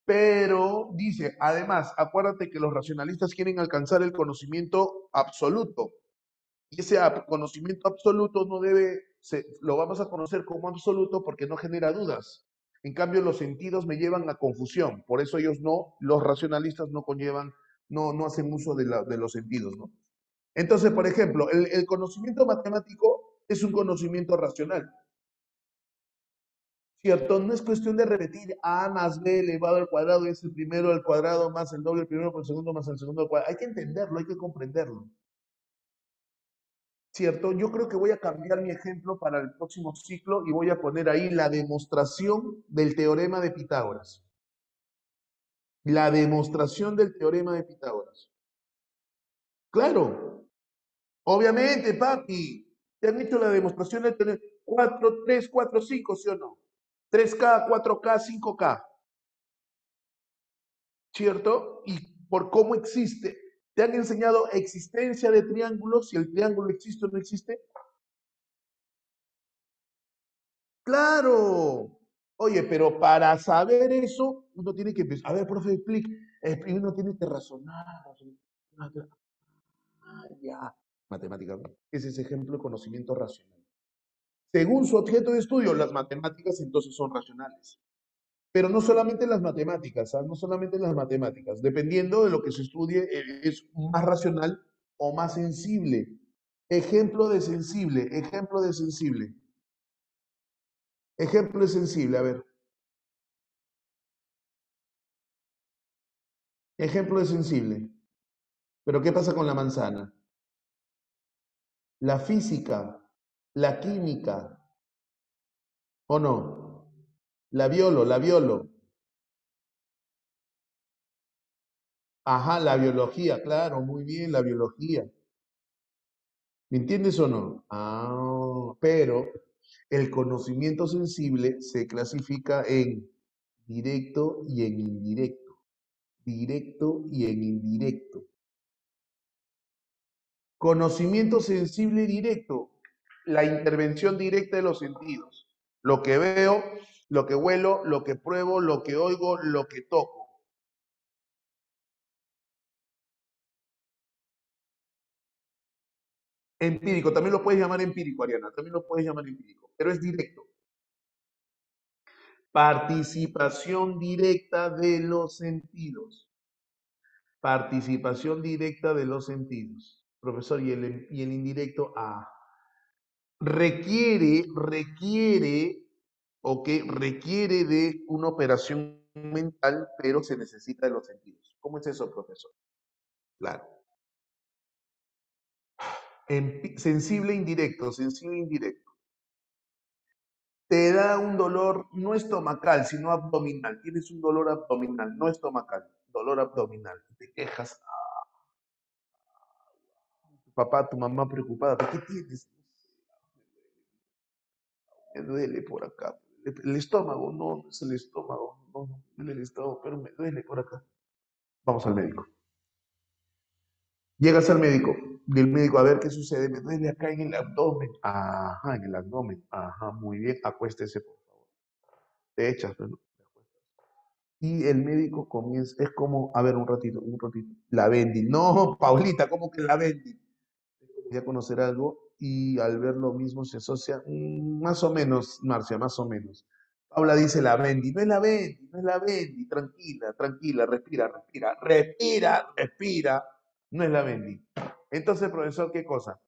S1: pero dice, además, acuérdate que los racionalistas quieren alcanzar el conocimiento absoluto. Y ese conocimiento absoluto no debe, lo vamos a conocer como absoluto porque no genera dudas. En cambio, los sentidos me llevan a confusión. Por eso ellos no, los racionalistas no conllevan, no hacen uso de los sentidos, ¿no? Entonces, por ejemplo, el conocimiento matemático es un conocimiento racional. ¿Cierto? No es cuestión de repetir A más B elevado al cuadrado, es el primero al cuadrado más el doble primero por el segundo más el segundo al cuadrado. Hay que entenderlo, hay que comprenderlo. ¿Cierto? Yo creo que voy a cambiar mi ejemplo para el próximo ciclo y voy a poner ahí la demostración del teorema de Pitágoras. La demostración del teorema de Pitágoras. Claro, Obviamente, papi. Te han hecho la demostración de tener 4, 3, 4, 5, ¿sí o no? 3K, 4K, 5K, ¿cierto? Y por cómo existe. ¿Te han enseñado existencia de triángulos? Si el triángulo existe o no existe. Claro. Oye, pero para saber eso, uno tiene que empezar. A ver, profe, explique. Uno tiene que razonar. Ah, ya. Matemáticas, ¿no? Ese es ejemplo de conocimiento racional. Según su objeto de estudio, las matemáticas entonces son racionales. Pero no solamente las matemáticas, ¿ah? No solamente las matemáticas. Dependiendo de lo que se estudie, es más racional o más sensible. Ejemplo de sensible, ejemplo de sensible, ejemplo de sensible. A ver, ejemplo de sensible. Pero ¿qué pasa con la manzana? La física, la química, ¿o no? La biolo. Ajá, la biología, claro, muy bien, la biología. ¿Me entiendes o no? Ah, pero el conocimiento sensible se clasifica en directo y en indirecto. Directo y en indirecto. Conocimiento sensible y directo. La intervención directa de los sentidos. Lo que veo, lo que huelo, lo que pruebo, lo que oigo, lo que toco. Empírico, también lo puedes llamar empírico, Ariana, también lo puedes llamar empírico, pero es directo. Participación directa de los sentidos. Participación directa de los sentidos. Profesor, y el indirecto A. Requiere, o que requiere de una operación mental, pero se necesita de los sentidos. ¿Cómo es eso, profesor? Claro. Sensible indirecto, sensible indirecto. Te da un dolor no estomacal, sino abdominal. Tienes un dolor abdominal, no estomacal, dolor abdominal. Te quejas, tu papá, tu mamá preocupada, ¿qué tienes? Me duele por acá. El estómago, no, no es el estómago, no, no, duele el estómago, pero me duele por acá. Vamos al médico. Llegas al médico, y el médico, a ver qué sucede, me duele acá en el abdomen. Ajá, en el abdomen. Ajá, muy bien, acuéstese, por favor. Te echas, pero no. Y el médico comienza, es como, a ver, un ratito, la Bendy. No, Paulita, ¿cómo que la Bendy? Ya conocer algo y al ver lo mismo se asocia, más o menos, Marcia, más o menos. Paula dice la Bendy, no es la Bendy, no es la Bendy, tranquila, tranquila, respira, respira, respira, respira, no es la Bendy. Entonces, profesor, ¿qué cosa?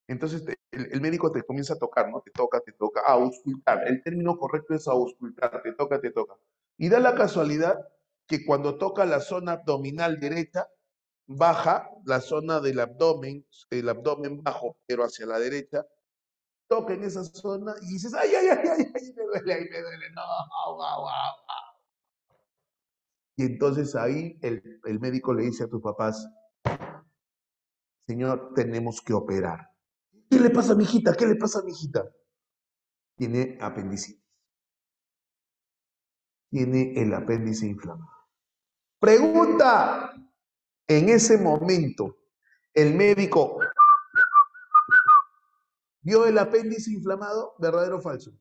S1: Entonces el médico te comienza a tocar, ¿no? Te toca, auscultar. El término correcto es auscultar, te toca, te toca. Y da la casualidad que cuando toca la zona abdominal derecha, baja la zona del abdomen, el abdomen bajo, pero hacia la derecha, toca en esa zona y dices, ay, ay, ay, ay, ay, me duele, no, au, au, au. Y entonces ahí el médico le dice a tus papás, señor, tenemos que operar. ¿Qué le pasa a mi hijita? ¿Qué le pasa a mi hijita? Tiene apendicitis, tiene el apéndice inflamado. Pregunta, en ese momento, el médico vio el apéndice inflamado, ¿verdadero o falso?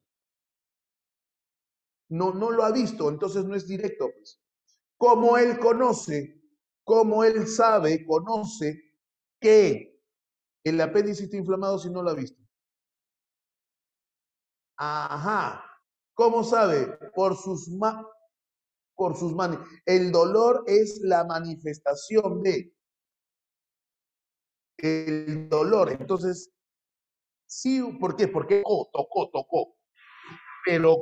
S1: No, no lo ha visto, entonces no es directo, pues. Como él conoce, como él sabe, conoce que el apéndice está inflamado si no lo ha visto. Ajá. ¿Cómo sabe? Por sus manos. El dolor es la manifestación de el dolor. Entonces, sí, ¿por qué? Porque tocó, pero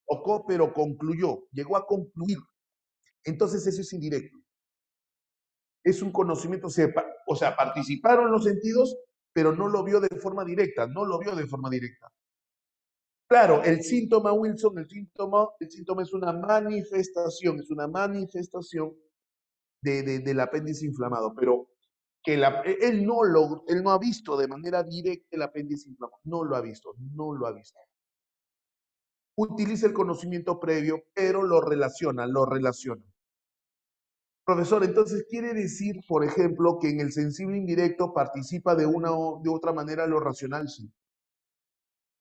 S1: tocó, pero concluyó, llegó a concluir. Entonces, eso es indirecto. Es un conocimiento, o sea, participaron los sentidos, pero no lo vio de forma directa, no lo vio de forma directa. Claro, el síntoma, Wilson, el síntoma es una manifestación del apéndice inflamado, pero que él no ha visto de manera directa el apéndice inflamado, no lo ha visto, no lo ha visto. Utiliza el conocimiento previo, pero lo relaciona, lo relaciona. Profesor, entonces quiere decir, por ejemplo, que en el sensible indirecto participa de una o de otra manera lo racional, sí.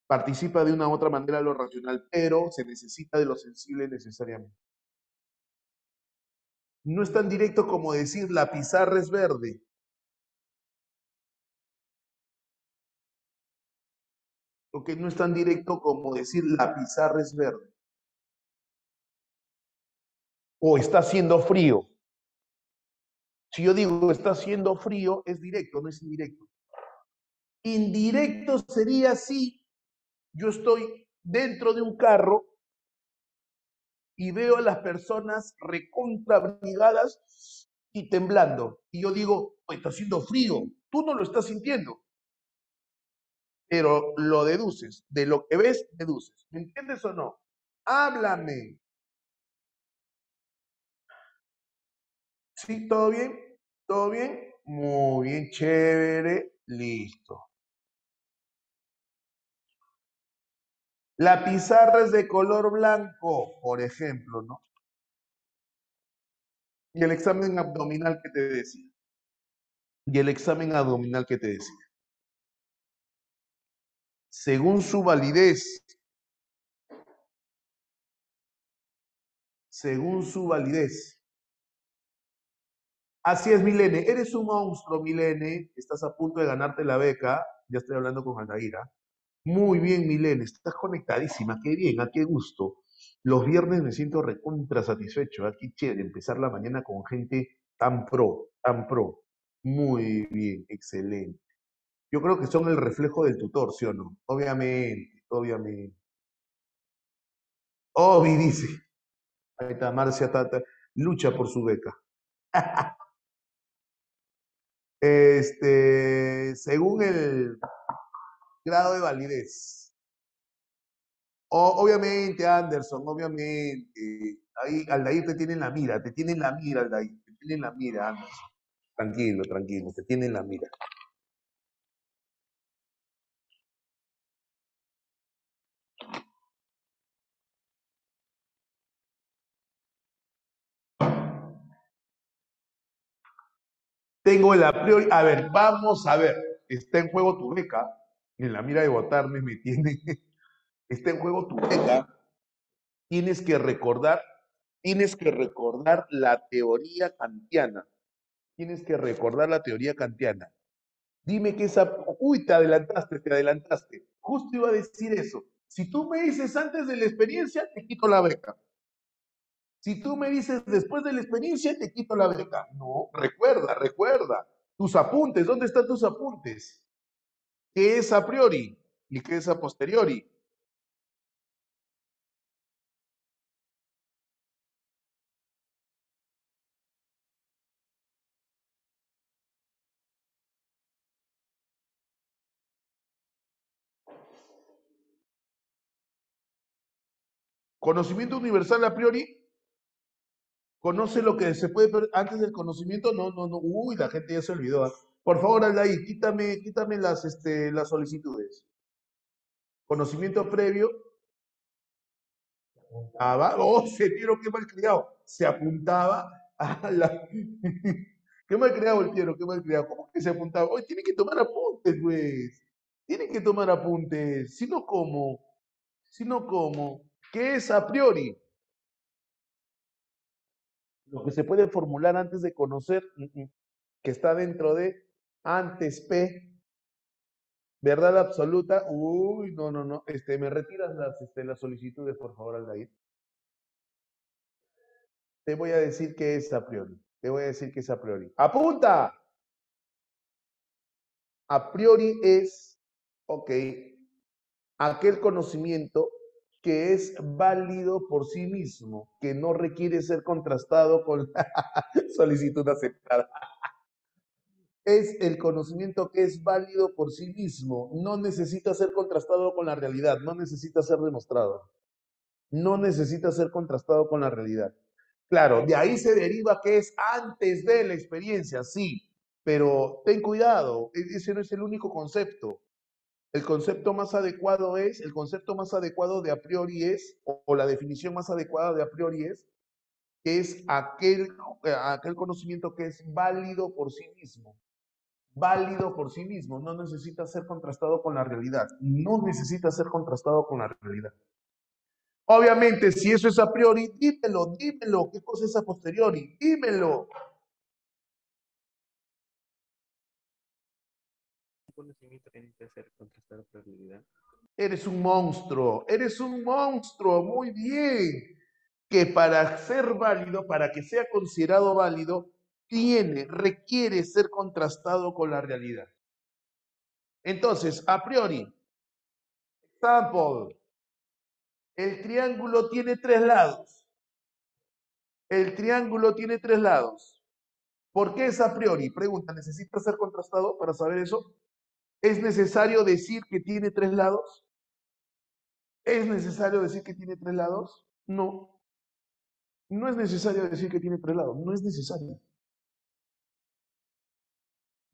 S1: Participa de una u otra manera lo racional, pero se necesita de lo sensible necesariamente. No es tan directo como decir la pizarra es verde. Ok, no es tan directo como decir la pizarra es verde. O está haciendo frío. Si yo digo está haciendo frío, es directo, no es indirecto. Indirecto sería si yo estoy dentro de un carro y veo a las personas recontrabrigadas y temblando. Y yo digo, oh, está haciendo frío. Tú no lo estás sintiendo, pero lo deduces. De lo que ves, deduces. ¿Me entiendes o no? Háblame. ¿Sí? ¿Todo bien? ¿Todo bien? Muy bien, chévere. Listo. La pizarra es de color blanco, por ejemplo, ¿no? Y el examen abdominal que te decía. Y el examen abdominal que te decía. Según su validez, según su validez. Así es, Milene. Eres un monstruo, Milene. Estás a punto de ganarte la beca. Ya estoy hablando con Aldaira. Muy bien, Milene. Estás conectadísima. Qué bien, a qué gusto. Los viernes me siento recontra satisfecho. Aquí chévere empezar la mañana con gente tan pro, tan pro. Muy bien, excelente. Yo creo que son el reflejo del tutor, ¿sí o no? Obviamente, obviamente. Obi dice. Ahí está, Marcia Tata. Lucha por su beca. Según el grado de validez. Obviamente, Anderson, obviamente. Ahí, Aldair te tiene en la mira, te tiene en la mira, Aldair, te tiene en la mira, Anderson. Tranquilo, tranquilo, te tiene en la mira. Tengo el a priori. A ver, vamos a ver. Está en juego tu beca. En la mira de votarme me tiene. Está en juego tu beca. Tienes que recordar, tienes que recordar la teoría kantiana. Tienes que recordar la teoría kantiana. Dime que esa... Uy, te adelantaste, te adelantaste. Justo iba a decir eso. Si tú me dices antes de la experiencia, te quito la beca. Si tú me dices después de la experiencia, te quito la beca. No, recuerda, recuerda. Tus apuntes, ¿dónde están tus apuntes? ¿Qué es a priori y qué es a posteriori? Conocimiento universal a priori, conoce lo que se puede antes del conocimiento, no, no, no. Uy, la gente ya se olvidó. ¿Ah? Por favor, Aldair, quítame las solicitudes. Conocimiento previo, oh, se vieron qué mal criado. Se apuntaba a la. Qué mal criado el Piero, qué mal criado. ¿Cómo que se apuntaba? Oye, tiene que tomar apuntes, pues. Tiene que tomar apuntes. Si no, ¿cómo? Si no, ¿cómo? ¿Qué es a priori? Lo que se puede formular antes de conocer, que está dentro de antes P, verdad absoluta. Uy, no, no, no. Me retiras las solicitudes, por favor, Aldair. Te voy a decir que es a priori. Te voy a decir que es a priori. ¡Apunta! A priori es, ok, aquel conocimiento que es válido por sí mismo, que no requiere ser contrastado con solicitud aceptada. Es el conocimiento que es válido por sí mismo, no necesita ser contrastado con la realidad, no necesita ser demostrado, no necesita ser contrastado con la realidad. Claro, de ahí se deriva que es antes de la experiencia, sí, Pero ten cuidado, ese no es el único concepto. El concepto más adecuado es, el concepto más adecuado de a priori es, o la definición más adecuada de a priori es aquel conocimiento que es válido por sí mismo. Válido por sí mismo, no necesita ser contrastado con la realidad. No necesita ser contrastado con la realidad. Obviamente, si eso es a priori, dímelo, dímelo. ¿Qué cosa es a posteriori? Dímelo.
S2: Conocimiento que necesita ser contrastado por la realidad.
S1: Eres un monstruo, muy bien. Que para ser válido, para que sea considerado válido, requiere ser contrastado con la realidad. Entonces, a priori, example, el triángulo tiene tres lados. El triángulo tiene tres lados. ¿Por qué es a priori? Pregunta, ¿necesita ser contrastado para saber eso? ¿Es necesario decir que tiene tres lados? ¿Es necesario decir que tiene tres lados? No, no es necesario decir que tiene tres lados, no es necesario.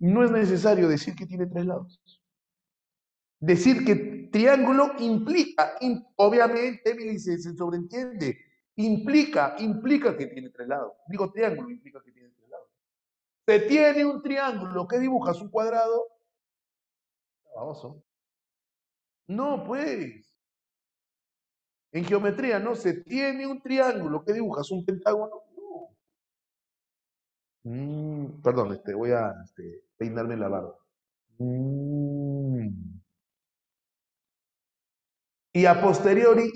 S1: No es necesario decir que tiene tres lados. Decir que triángulo implica, obviamente, Emily, se sobreentiende, implica que tiene tres lados. Digo, triángulo implica que tiene tres lados. Se tiene un triángulo, ¿qué dibujas? ¿Un cuadrado? Baboso. No, pues. En geometría, no, se tiene un triángulo, ¿qué dibujas? ¿Un pentágono? No. Perdón, voy a peinarme la barba. Mm. Y a posteriori,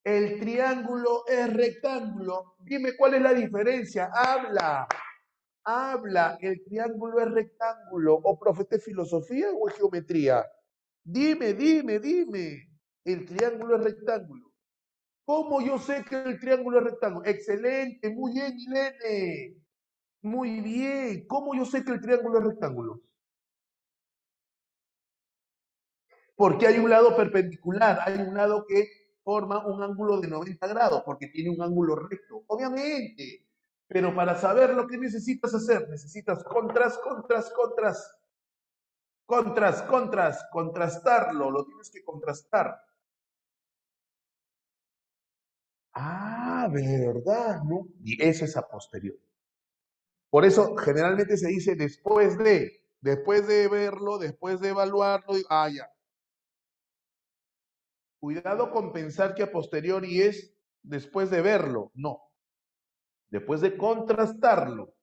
S1: el triángulo es rectángulo. Dime cuál es la diferencia. Habla. El triángulo es rectángulo. ¿O profeta de filosofía o es geometría? Dime. El triángulo es rectángulo. ¿Cómo yo sé que el triángulo es rectángulo? Excelente, muy bien, Irene. Muy bien. ¿Cómo yo sé que el triángulo es rectángulo? Porque hay un lado perpendicular, hay un lado que forma un ángulo de 90 grados, porque tiene un ángulo recto, obviamente. Pero para saber lo que necesitas hacer, necesitas contrastarlo, lo tienes que contrastar. Ah, ¿verdad? ¿No? Y eso es a posteriori. Por eso generalmente se dice después de verlo, después de evaluarlo, ya. Cuidado con pensar que a posteriori es después de verlo, no. Después de contrastarlo,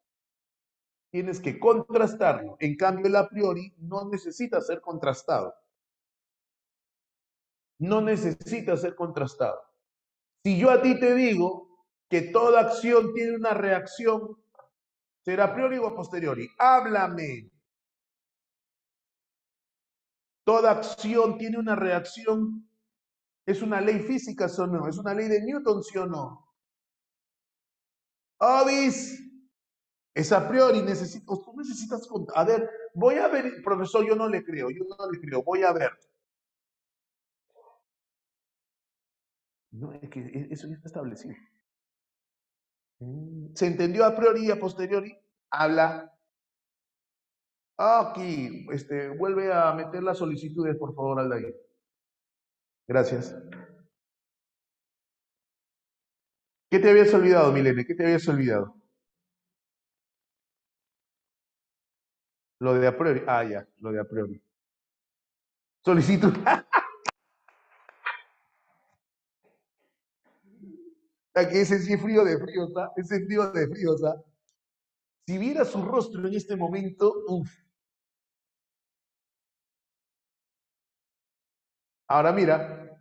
S1: tienes que contrastarlo. En cambio, el a priori no necesita ser contrastado. No necesita ser contrastado. Si yo a ti te digo que toda acción tiene una reacción, ¿será a priori o a posteriori? Háblame. Toda acción tiene una reacción. ¿Es una ley física, sí o no? ¿Es una ley de Newton, sí o no? Obis. Es a priori, tú necesitas, a ver, voy a ver, profesor, yo no le creo, voy a ver. No, es que eso ya está establecido. ¿Se entendió a priori y a posteriori? Habla. Aquí, vuelve a meter las solicitudes, por favor, Aldair. Gracias. ¿Qué te habías olvidado, Milene? ¿Qué te habías olvidado? Lo de a priori. Ah, ya, lo de a priori. Solicitud. Que ese sí es frío de frío, ¿sabes? Ese es frío de frío, ¿sabes? Si viera su rostro en este momento, uff. Ahora mira,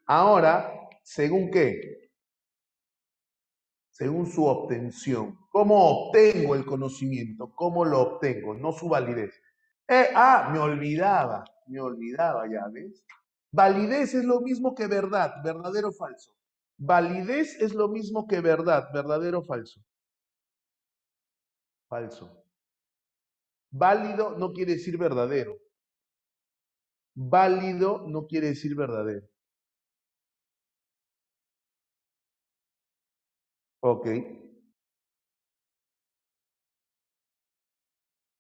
S1: ahora, ¿según qué? Según su obtención. ¿Cómo obtengo el conocimiento? ¿Cómo lo obtengo? No su validez. Me olvidaba, ya ves. Validez es lo mismo que verdad, verdadero o falso. Validez es lo mismo que verdad, verdadero o falso. Falso. Válido no quiere decir verdadero. Válido no quiere decir verdadero. Ok.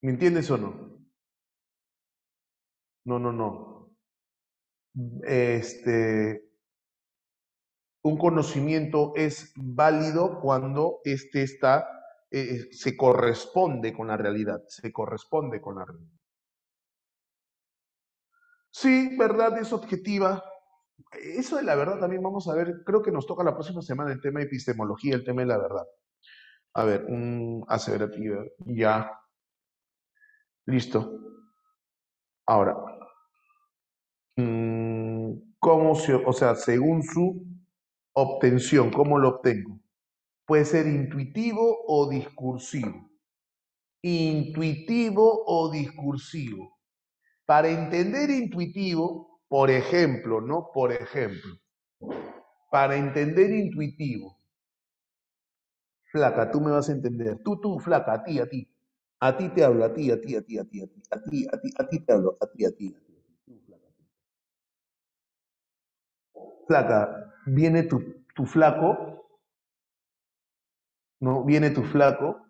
S1: ¿Me entiendes o no? No, no, no. Este, un conocimiento es válido cuando éste está, se corresponde con la realidad, se corresponde con la realidad. Sí, verdad es objetiva. Eso de la verdad también vamos a ver, creo que nos toca la próxima semana el tema de epistemología, el tema de la verdad. A ver, aseverativa, ya, listo. Ahora, ¿cómo se, o sea, según su obtención, cómo lo obtengo? Puede ser intuitivo o discursivo. Intuitivo o discursivo. Para entender intuitivo, por ejemplo, ¿no? Por ejemplo, para entender intuitivo, flaca, tú me vas a entender. Tú, flaca, a ti, a ti. A ti te hablo, a ti, a ti, a ti, a ti, a ti, a ti, a ti, a ti te hablo, a ti, a ti, a ti. Tú, flaca. Flaca, viene tu flaco, ¿no? Viene tu flaco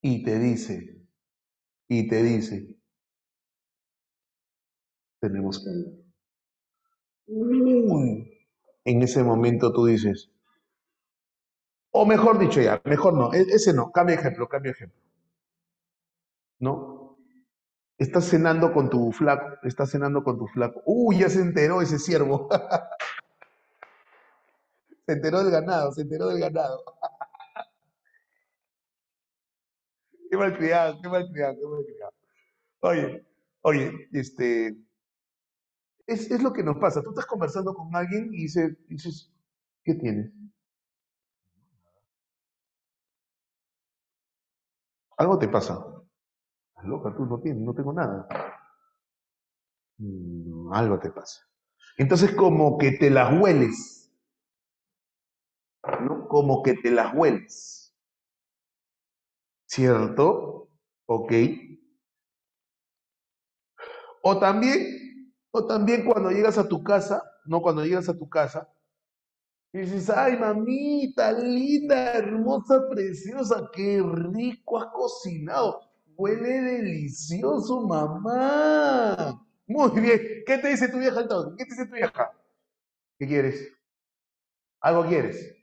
S1: y te dice, tenemos que hablar. Uy. En ese momento tú dices, o mejor dicho ya, mejor no, ese no, cambia ejemplo, ¿no? Estás cenando con tu flaco. Uy, ya se enteró ese ciervo, se enteró del ganado, se enteró del ganado. Qué mal criado, qué mal criado, qué mal criado. Oye, es lo que nos pasa. Tú estás conversando con alguien y dices, ¿qué tienes? Algo te pasa. Estás loca, tú no tienes, no tengo nada. Algo te pasa. Entonces como que te las hueles, ¿no? Como que te las hueles, ¿cierto? Ok. O también cuando llegas a tu casa, ¿no? Cuando llegas a tu casa, y dices, ay, mamita, linda, hermosa, preciosa, qué rico has cocinado. Huele delicioso, mamá. Muy bien. ¿Qué te dice tu vieja al toque? ¿Qué te dice tu vieja? ¿Qué quieres? ¿Algo quieres?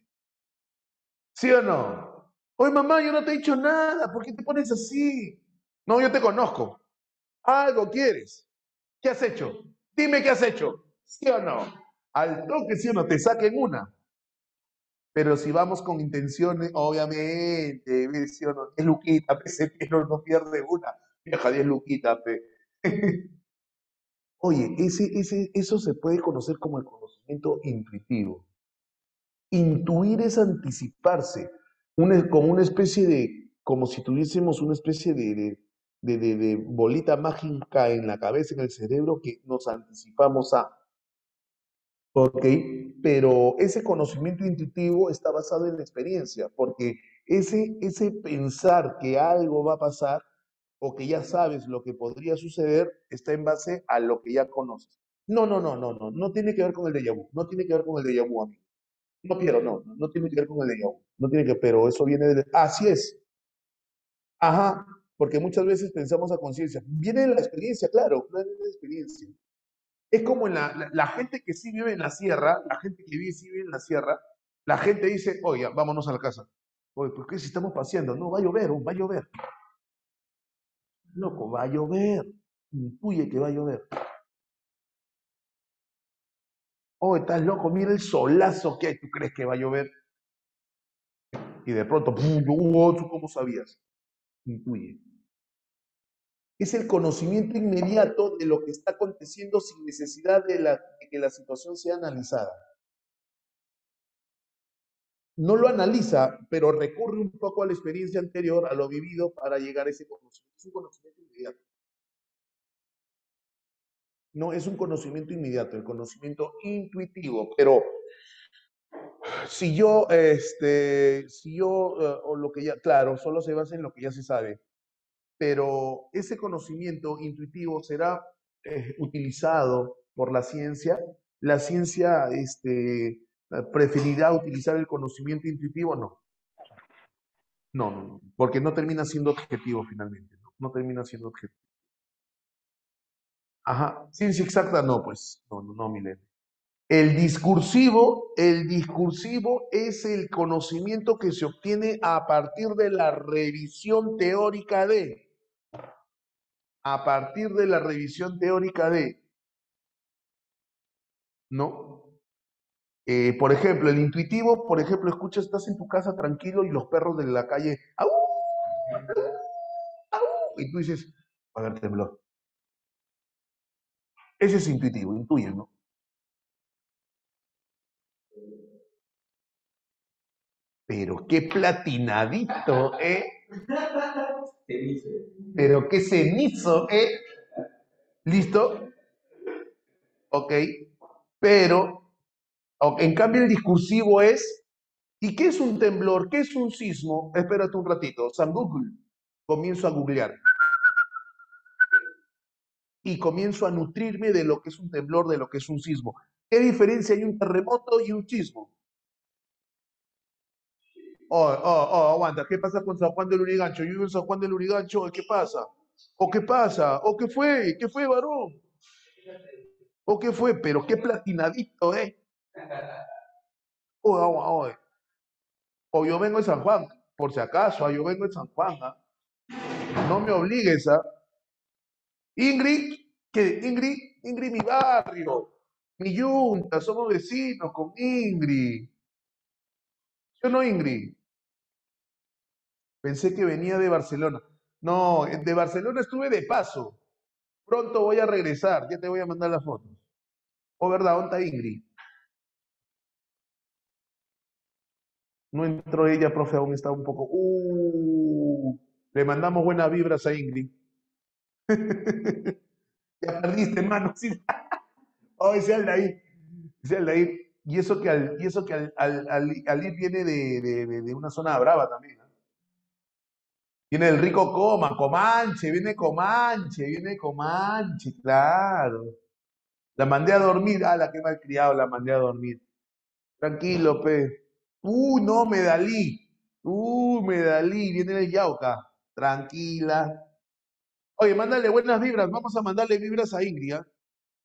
S1: ¿Sí o no? Oye, mamá, yo no te he dicho nada. ¿Por qué te pones así? No, yo te conozco. ¿Algo quieres? ¿Qué has hecho? Dime qué has hecho. ¿Sí o no? Al toque, ¿sí o no? Te saquen una. Pero si vamos con intenciones, obviamente, ¿ves? ¿Sí o no? Es Luquita, ese pero no pierde una. Vieja, 10 Luquita, pe. Oye, eso se puede conocer como el conocimiento intuitivo. Intuir es anticiparse, como una especie de, como si tuviésemos una especie de bolita mágica en la cabeza, en el cerebro, que nos anticipamos a. ¿Ok? Pero ese conocimiento intuitivo está basado en la experiencia, porque ese pensar que algo va a pasar o que ya sabes lo que podría suceder está en base a lo que ya conoces. No, no, no, no, no, no tiene que ver con el déjà vu, no tiene que ver con el déjà vu, amigo. No quiero, no, no tiene que ver con el déjà vu, no tiene que, pero eso viene de, así es, ajá, porque muchas veces pensamos a conciencia, viene de la experiencia, claro, viene de la experiencia. Es como en la gente que sí vive en la sierra, la gente que vive, sí vive en la sierra, la gente dice, oye, vámonos a la casa. Oye, ¿por qué si estamos paseando? No, va a llover, va a llover. Loco, va a llover. Intuye que va a llover. Oye, estás loco, mira el solazo que hay, ¿tú crees que va a llover? Y de pronto, ¡pum! ¿Cómo sabías? Intuye. Es el conocimiento inmediato de lo que está aconteciendo sin necesidad de que la situación sea analizada. No lo analiza, pero recurre un poco a la experiencia anterior, a lo vivido, para llegar a ese conocimiento. Es un conocimiento inmediato. No es un conocimiento inmediato, el conocimiento intuitivo. Pero o lo que ya, claro, solo se basa en lo que ya se sabe. Pero ese conocimiento intuitivo será utilizado por la ciencia. La ciencia preferirá utilizar el conocimiento intuitivo, no. No, no, no, porque no termina siendo objetivo finalmente, no, no termina siendo objetivo. Ajá, ciencia exacta, no, pues, no, no, no, Milen. El discursivo es el conocimiento que se obtiene a partir de la revisión teórica a partir de la revisión teórica ¿no? Por ejemplo, el intuitivo, por ejemplo, escuchas, estás en tu casa tranquilo y los perros de la calle, ¡au! ¡Au! Y tú dices, a ver, temblor. Ese es intuitivo, intuye, ¿no? Pero qué platinadito, ¿eh? Pero qué cenizo, ¿eh? ¿Listo? Ok. Pero, en cambio, el discursivo es, ¿y qué es un temblor? ¿Qué es un sismo? Espérate un ratito. San Google. Comienzo a googlear. Y comienzo a nutrirme de lo que es un temblor, de lo que es un sismo. ¿Qué diferencia hay un terremoto y un sismo? Aguanta, ¿qué pasa con San Juan del Lurigancho? Yo vivo en San Juan del Lurigancho, ¿qué pasa? ¿O qué pasa? ¿O qué fue? ¿Qué fue, varón? ¿O qué fue? Pero qué platinadito, ¿eh? Oh, o yo vengo de San Juan, por si acaso, yo vengo de San Juan, ¿ah? No me obligues, ¿ah? Ingrid, Ingrid, mi barrio, mi yunta, somos vecinos con Ingrid. Yo no, Ingrid. Pensé que venía de Barcelona. No, de Barcelona estuve de paso. Pronto voy a regresar, ya te voy a mandar las fotos. Oh, ¿verdad? ¿Dónde está Ingrid? No entró ella, profe, aún está un poco. Le mandamos buenas vibras a Ingrid. Ya perdiste, hermano. Sí. Oh, ese Aldair. Ese Aldair. Y eso que al ir viene de una zona brava también, ¿no? Viene del rico viene Comanche, claro. La mandé a dormir, la que malcriado, la mandé a dormir. Tranquilo, pe. No, Medalí, viene el Yauca. Tranquila. Oye, mándale buenas vibras, vamos a mandarle vibras a Ingrid, ¿ah?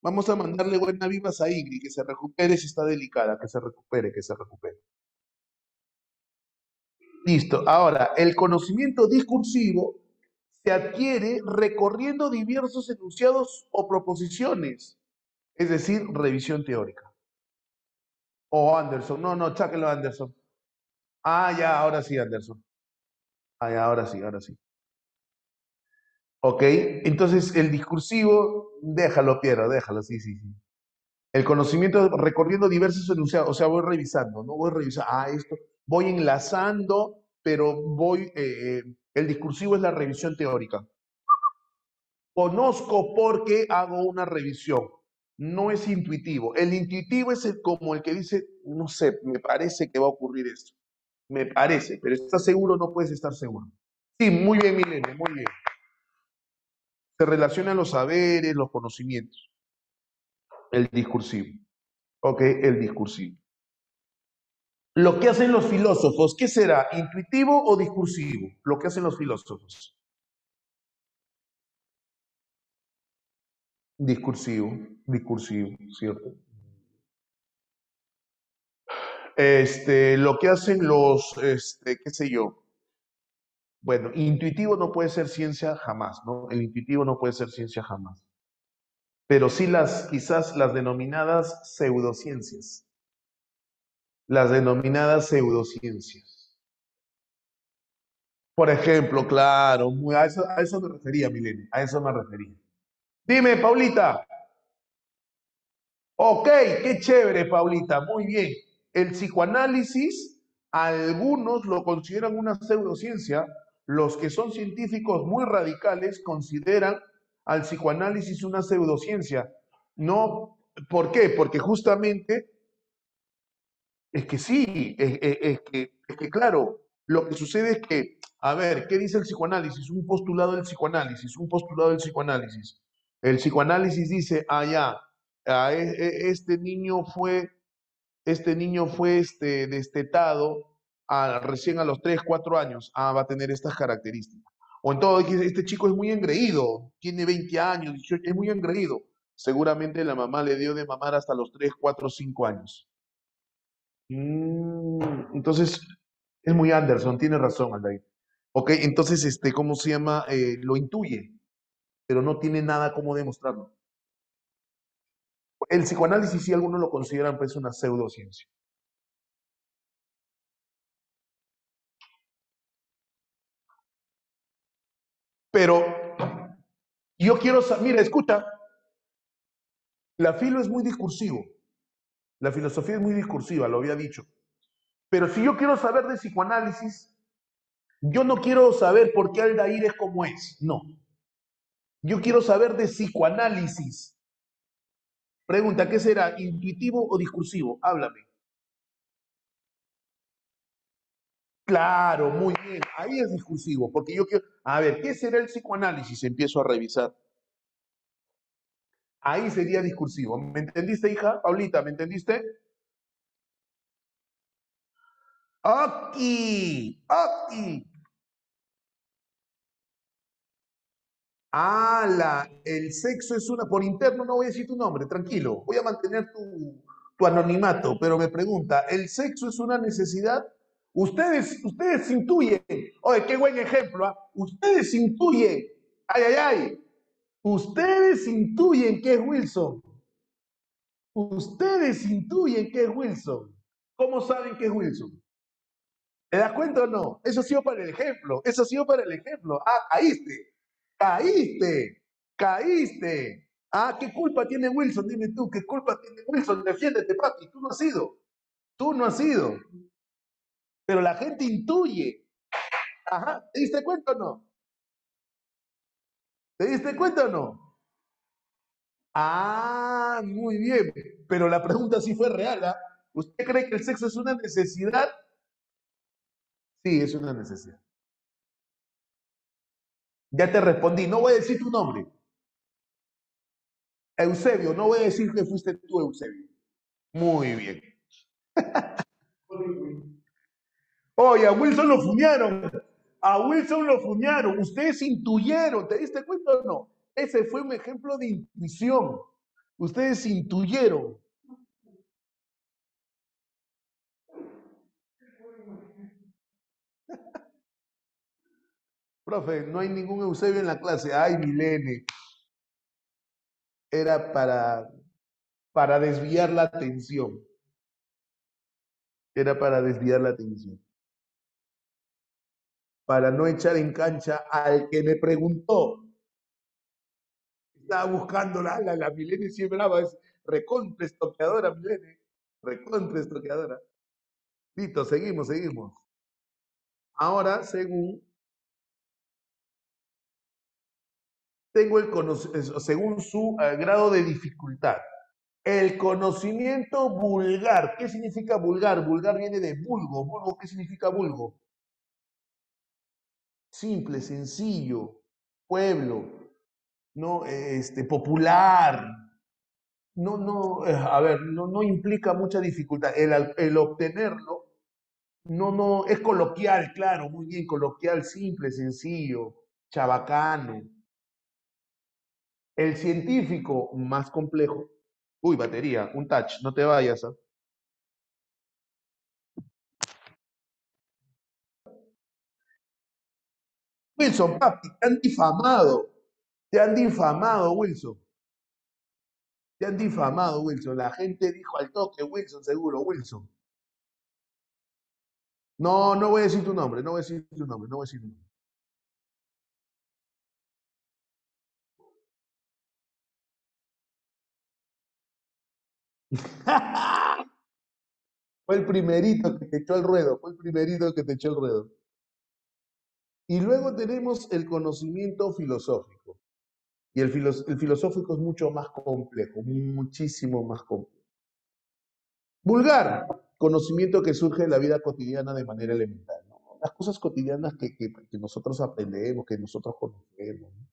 S1: Vamos a mandarle buenas vibras a Ingrid, que se recupere si está delicada, que se recupere, que se recupere. Listo. Ahora, el conocimiento discursivo se adquiere recorriendo diversos enunciados o proposiciones, es decir, revisión teórica. O Anderson, no, cháquelo Anderson. Ya, ahora sí, Anderson. Ya, ahora sí, ahora sí. Ok, entonces el discursivo, déjalo, Piero, déjalo, sí, sí, sí. El conocimiento recorriendo diversos enunciados, o sea, voy revisando, ¿no? Voy revisando, esto, voy enlazando, pero el discursivo es la revisión teórica. Conozco porque hago una revisión, no es intuitivo. El intuitivo es como el que dice, no sé, me parece que va a ocurrir esto. Me parece, pero ¿estás seguro? No puedes estar seguro. Sí, muy bien, Milene, muy bien. Se relacionan los saberes, los conocimientos. El discursivo. Ok, el discursivo. Lo que hacen los filósofos, ¿qué será? ¿Intuitivo o discursivo? Lo que hacen los filósofos. Discursivo, discursivo, ¿cierto? Lo que hacen qué sé yo. Bueno, intuitivo no puede ser ciencia jamás, ¿no? El intuitivo no puede ser ciencia jamás. Pero sí quizás las denominadas pseudociencias. Las denominadas pseudociencias. Por ejemplo, claro, a eso me refería, Milene, a eso me refería. Dime, Paulita. Ok, qué chévere, Paulita, muy bien. El psicoanálisis, algunos lo consideran una pseudociencia, los que son científicos muy radicales consideran al psicoanálisis una pseudociencia. No, ¿por qué? Porque justamente es que sí, es que claro, lo que sucede es que, a ver, ¿qué dice el psicoanálisis? Un postulado del psicoanálisis, un postulado del psicoanálisis. El psicoanálisis dice, ya, este niño fue destetado recién a los 3, 4 años, va a tener estas características. O en todo, este chico es muy engreído, tiene 20 años, 18, es muy engreído. Seguramente la mamá le dio de mamar hasta los 3, 4, 5 años. Entonces, es muy Anderson, tiene razón, Aldair. Ok, entonces, ¿cómo se llama? Lo intuye, pero no tiene nada como demostrarlo. El psicoanálisis, si algunos lo consideran, pues una pseudociencia. Pero yo quiero saber, mira, escucha, la filo es muy discursivo, la filosofía es muy discursiva, lo había dicho. Pero si yo quiero saber de psicoanálisis, yo no quiero saber por qué Aldair es como es, no. Yo quiero saber de psicoanálisis. Pregunta, ¿qué será? ¿Intuitivo o discursivo? Háblame. Claro, muy bien. Ahí es discursivo, porque yo quiero... A ver, ¿qué será el psicoanálisis? Empiezo a revisar. Ahí sería discursivo. ¿Me entendiste, hija? Paulita, ¿me entendiste? Aquí, aquí. El sexo es una... Por interno no voy a decir tu nombre, tranquilo. Voy a mantener tu anonimato, pero me pregunta, ¿el sexo es una necesidad? Ustedes intuyen. Oye, qué buen ejemplo, ¿ah? Ustedes intuyen. Ay, ay, ay. Ustedes intuyen que es Wilson. Ustedes intuyen que es Wilson. ¿Cómo saben que es Wilson? ¿Te das cuenta o no? Eso ha sido para el ejemplo. Eso ha sido para el ejemplo. Caíste. Caíste. Caíste. ¿Qué culpa tiene Wilson? Dime tú, ¿qué culpa tiene Wilson? Defiéndete, papi. Tú no has sido. Tú no has sido. Pero la gente intuye. Ajá. ¿Te diste cuenta o no? ¿Te diste cuenta o no? Muy bien. Pero la pregunta sí fue real, ¿ah? ¿Usted cree que el sexo es una necesidad? Sí, es una necesidad. Ya te respondí. No voy a decir tu nombre. Eusebio, no voy a decir que fuiste tú, Eusebio. Muy bien. Oye, a Wilson lo fuñaron. A Wilson lo fuñaron. Ustedes intuyeron. ¿Te diste cuenta o no? Ese fue un ejemplo de intuición. Ustedes intuyeron. Profe, no hay ningún Eusebio en la clase. Ay, Milene. Era para desviar la atención. Era para desviar la atención. Para no echar en cancha al que me preguntó. Estaba buscando la Milene siempre brava, es recontra estoqueadora, Milene. Recontra estoqueadora. Listo, seguimos. Ahora, según su grado de dificultad. El conocimiento vulgar. ¿Qué significa vulgar? Vulgar viene de vulgo. ¿Vulgo qué significa vulgo? Simple, sencillo, pueblo, ¿no? Popular. A ver, no implica mucha dificultad. El obtenerlo, no, es coloquial, claro, muy bien, coloquial, simple, sencillo, chabacano. El científico, más complejo. Uy, batería, un touch, no te vayas. Wilson, papi, te han difamado. Te han difamado, Wilson. Te han difamado, Wilson. La gente dijo al toque, Wilson, seguro, Wilson. No voy a decir tu nombre, no voy a decir tu nombre, no voy a decir tu nombre. Fue el primerito que te echó el ruedo, fue el primerito que te echó el ruedo. Y luego tenemos el conocimiento filosófico. Y el filosófico es mucho más complejo, muchísimo más complejo. Vulgar, conocimiento que surge en la vida cotidiana de manera elemental, ¿no? Las cosas cotidianas que nosotros aprendemos, que nosotros conocemos, ¿no?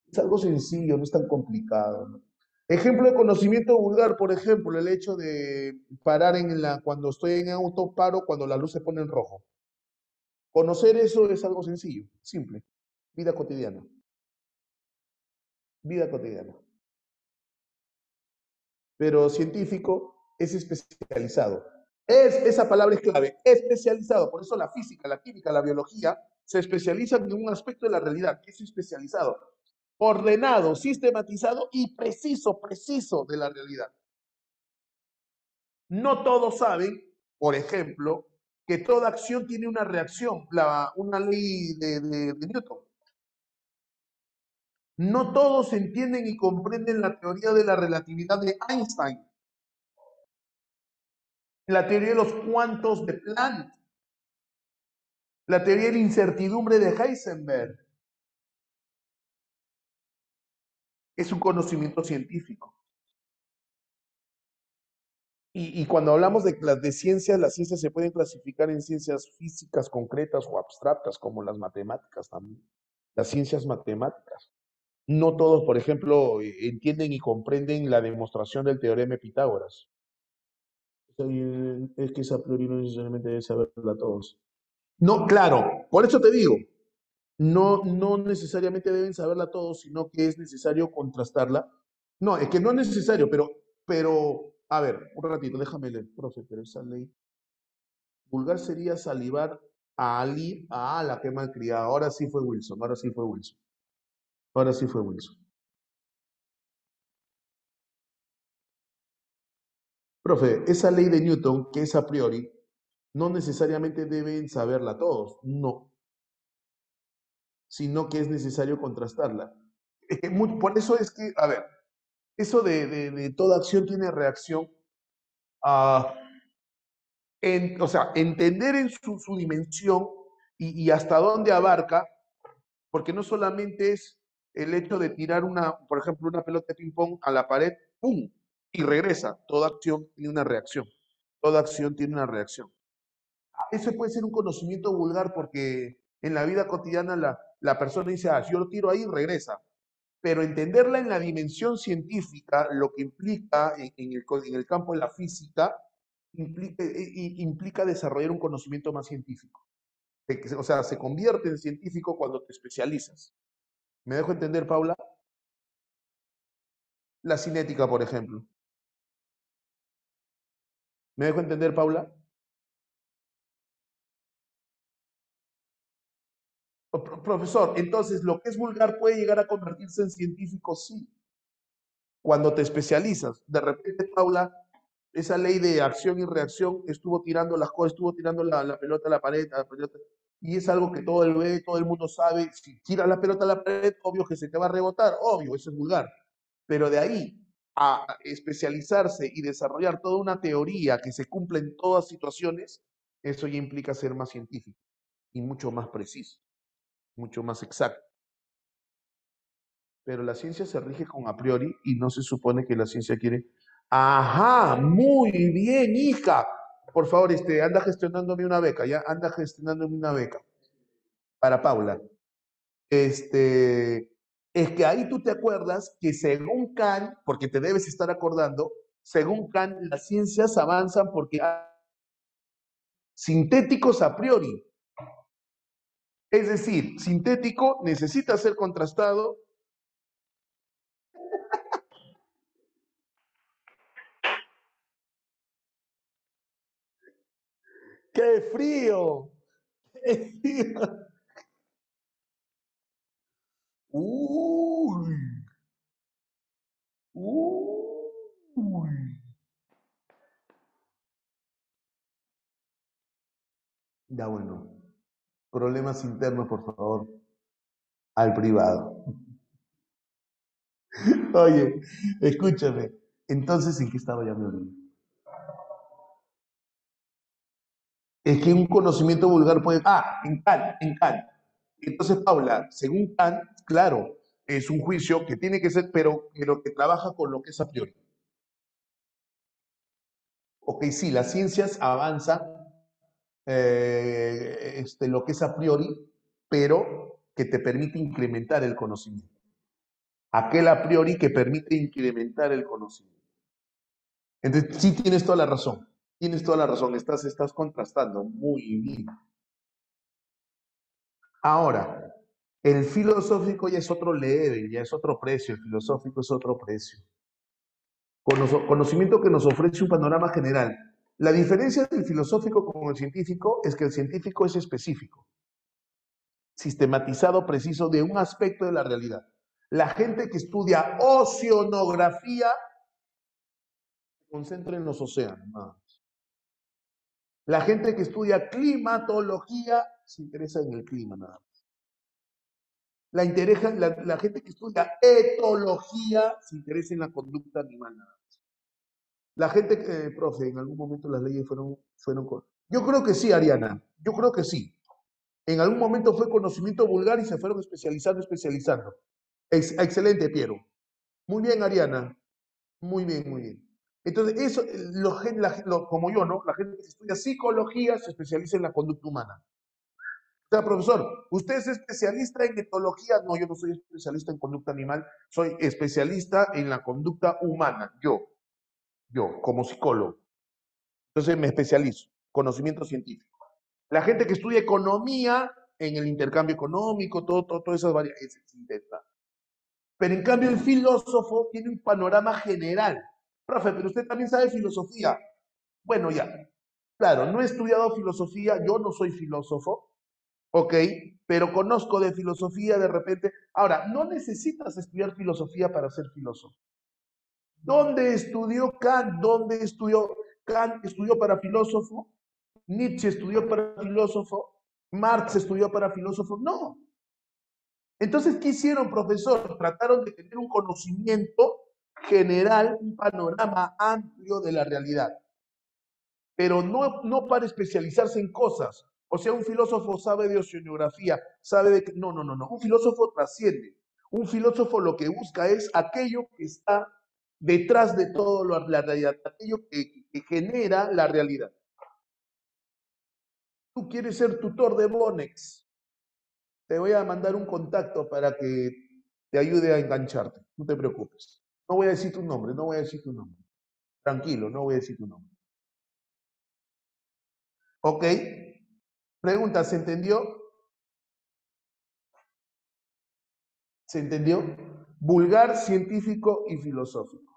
S1: Es algo sencillo, no es tan complicado, ¿no? Ejemplo de conocimiento vulgar, por ejemplo, el hecho de parar cuando estoy en auto, paro cuando la luz se pone en rojo. Conocer eso es algo sencillo, simple. Vida cotidiana. Vida cotidiana. Pero científico es especializado. Esa palabra es clave, especializado. Por eso la física, la química, la biología se especializan en un aspecto de la realidad, que es especializado, ordenado, sistematizado y preciso de la realidad. No todos saben, por ejemplo, que toda acción tiene una reacción, una ley de Newton. No todos entienden y comprenden la teoría de la relatividad de Einstein, la teoría de los cuantos de Planck, la teoría de la incertidumbre de Heisenberg. Es un conocimiento científico. Y cuando hablamos de ciencias, las ciencias se pueden clasificar en ciencias físicas concretas o abstractas, como las matemáticas también. Las ciencias matemáticas. No todos, por ejemplo, entienden y comprenden la demostración del teorema de Pitágoras. Es que esa a priori no necesariamente debe saberla todos. No, claro, por eso te digo, no necesariamente deben saberla todos, sino que es necesario contrastarla. No, es que no es necesario, a ver, un ratito, déjame leer, profe, pero esa ley. Vulgar sería salivar a Ali, a la que malcriada. Ahora sí fue Wilson, ahora sí fue Wilson. Ahora sí fue Wilson. Profe, esa ley de Newton, que es a priori, no necesariamente deben saberla todos, no, sino que es necesario contrastarla. Por eso es que, a ver, eso de toda acción tiene reacción, ah, o sea, entender en su dimensión y hasta dónde abarca, porque no solamente es el hecho de tirar por ejemplo, una pelota de ping-pong a la pared, ¡pum! Y regresa. Toda acción tiene una reacción. Toda acción tiene una reacción. Eso puede ser un conocimiento vulgar porque en la vida cotidiana la persona dice, yo lo tiro ahí y regresa. Pero entenderla en la dimensión científica, lo que implica en el campo de la física, implica desarrollar un conocimiento más científico. O sea, se convierte en científico cuando te especializas. ¿Me dejo entender, Paula? La cinética, por ejemplo. ¿Me dejo entender, Paula? Profesor, entonces, ¿lo que es vulgar puede llegar a convertirse en científico? Sí. Cuando te especializas, de repente, Paula, esa ley de acción y reacción estuvo tirando las cosas, estuvo tirando la pelota a la pared, y es algo que todo el mundo sabe. Si tiras la pelota a la pared, obvio que se te va a rebotar, obvio, eso es vulgar. Pero de ahí a especializarse y desarrollar toda una teoría que se cumple en todas situaciones, eso ya implica ser más científico y mucho más preciso, mucho más exacto. Pero la ciencia se rige con a priori y no se supone que la ciencia quiere. Ajá, muy bien, hija. Por favor, anda gestionándome una beca, ya, anda gestionándome una beca para Paula. Es que ahí tú te acuerdas que según Kant, porque te debes estar acordando, según Kant, las ciencias avanzan porque hay sintéticos a priori. Es decir, sintético necesita ser contrastado. ¡Qué frío! ¡Qué frío! Uy, uy. Ya bueno. Problemas internos, por favor, al privado. Oye, escúchame. Entonces, ¿en qué estaba ya me olvidé? Es que un conocimiento vulgar puede. En Kant, en Kant. Entonces, Paula, según Kant, claro, es un juicio que tiene que ser, pero que trabaja con lo que es a priori. Ok, sí, las ciencias avanzan lo que es a priori, pero que te permite incrementar el conocimiento. aquel a priori que permite incrementar el conocimiento. Entonces, sí tienes toda la razón. Tienes toda la razón. Estás contrastando muy bien. Ahora, el filosófico ya es otro level, ya es otro precio. El filosófico es otro precio. Conocimiento que nos ofrece un panorama general. La diferencia del filosófico con el científico es que el científico es específico, sistematizado, preciso de un aspecto de la realidad. La gente que estudia oceanografía se concentra en los océanos, nada más. La gente que estudia climatología se interesa en el clima, nada más. La gente que estudia etología se interesa en la conducta animal, nada más. La gente que, profe, en algún momento las leyes fueron. Yo creo que sí, Ariana, yo creo que sí. En algún momento fue conocimiento vulgar y se fueron especializando. Excelente, Piero. Muy bien, Ariana. Muy bien, muy bien. Entonces, eso, como yo, ¿no? La gente que estudia psicología se especializa en la conducta humana. O sea, profesor, ¿usted es especialista en etología? No, yo no soy especialista en conducta animal, soy especialista en la conducta humana. Yo, como psicólogo. Entonces me especializo, conocimiento científico. La gente que estudia economía, en el intercambio económico, todas esas variables, se intenta. Pero en cambio el filósofo tiene un panorama general. Profe, pero usted también sabe filosofía. Bueno, ya. Claro, no he estudiado filosofía, yo no soy filósofo, ¿ok? Pero conozco de filosofía de repente. Ahora, no necesitas estudiar filosofía para ser filósofo. ¿Dónde estudió Kant? ¿Dónde estudió Kant? ¿Estudió para filósofo? ¿Nietzsche estudió para filósofo? ¿Marx estudió para filósofo? No. Entonces, ¿qué hicieron, profesor? Trataron de tener un conocimiento general, un panorama amplio de la realidad, pero no para especializarse en cosas. O sea, un filósofo sabe de oceanografía, sabe de... No. Un filósofo trasciende. Un filósofo lo que busca es aquello que está detrás de todo la realidad, aquello que genera la realidad. Tú quieres ser tutor de Bonex, te voy a mandar un contacto para que te ayude a engancharte. No te preocupes. No voy a decir tu nombre, no voy a decir tu nombre. Tranquilo, no voy a decir tu nombre. ¿Ok? Pregunta, ¿se entendió? ¿Se entendió? Vulgar, científico y filosófico.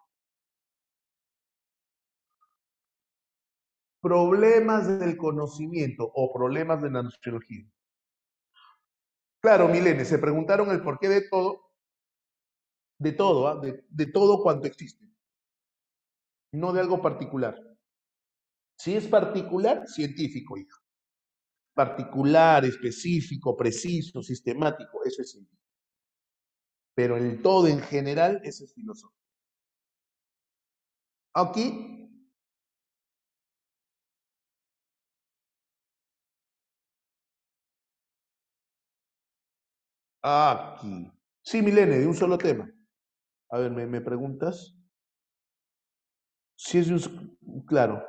S1: Problemas del conocimiento o problemas de la sociología. Claro, Milene, se preguntaron el porqué de todo, ¿ah? De todo cuanto existe, no de algo particular. Si es particular, científico, hijo. Particular, específico, preciso, sistemático, eso es científico. Pero el todo en general, eso es filosófico. Aquí, aquí. Sí, Milene, de un solo tema. A ver, ¿me preguntas? Si es de claro,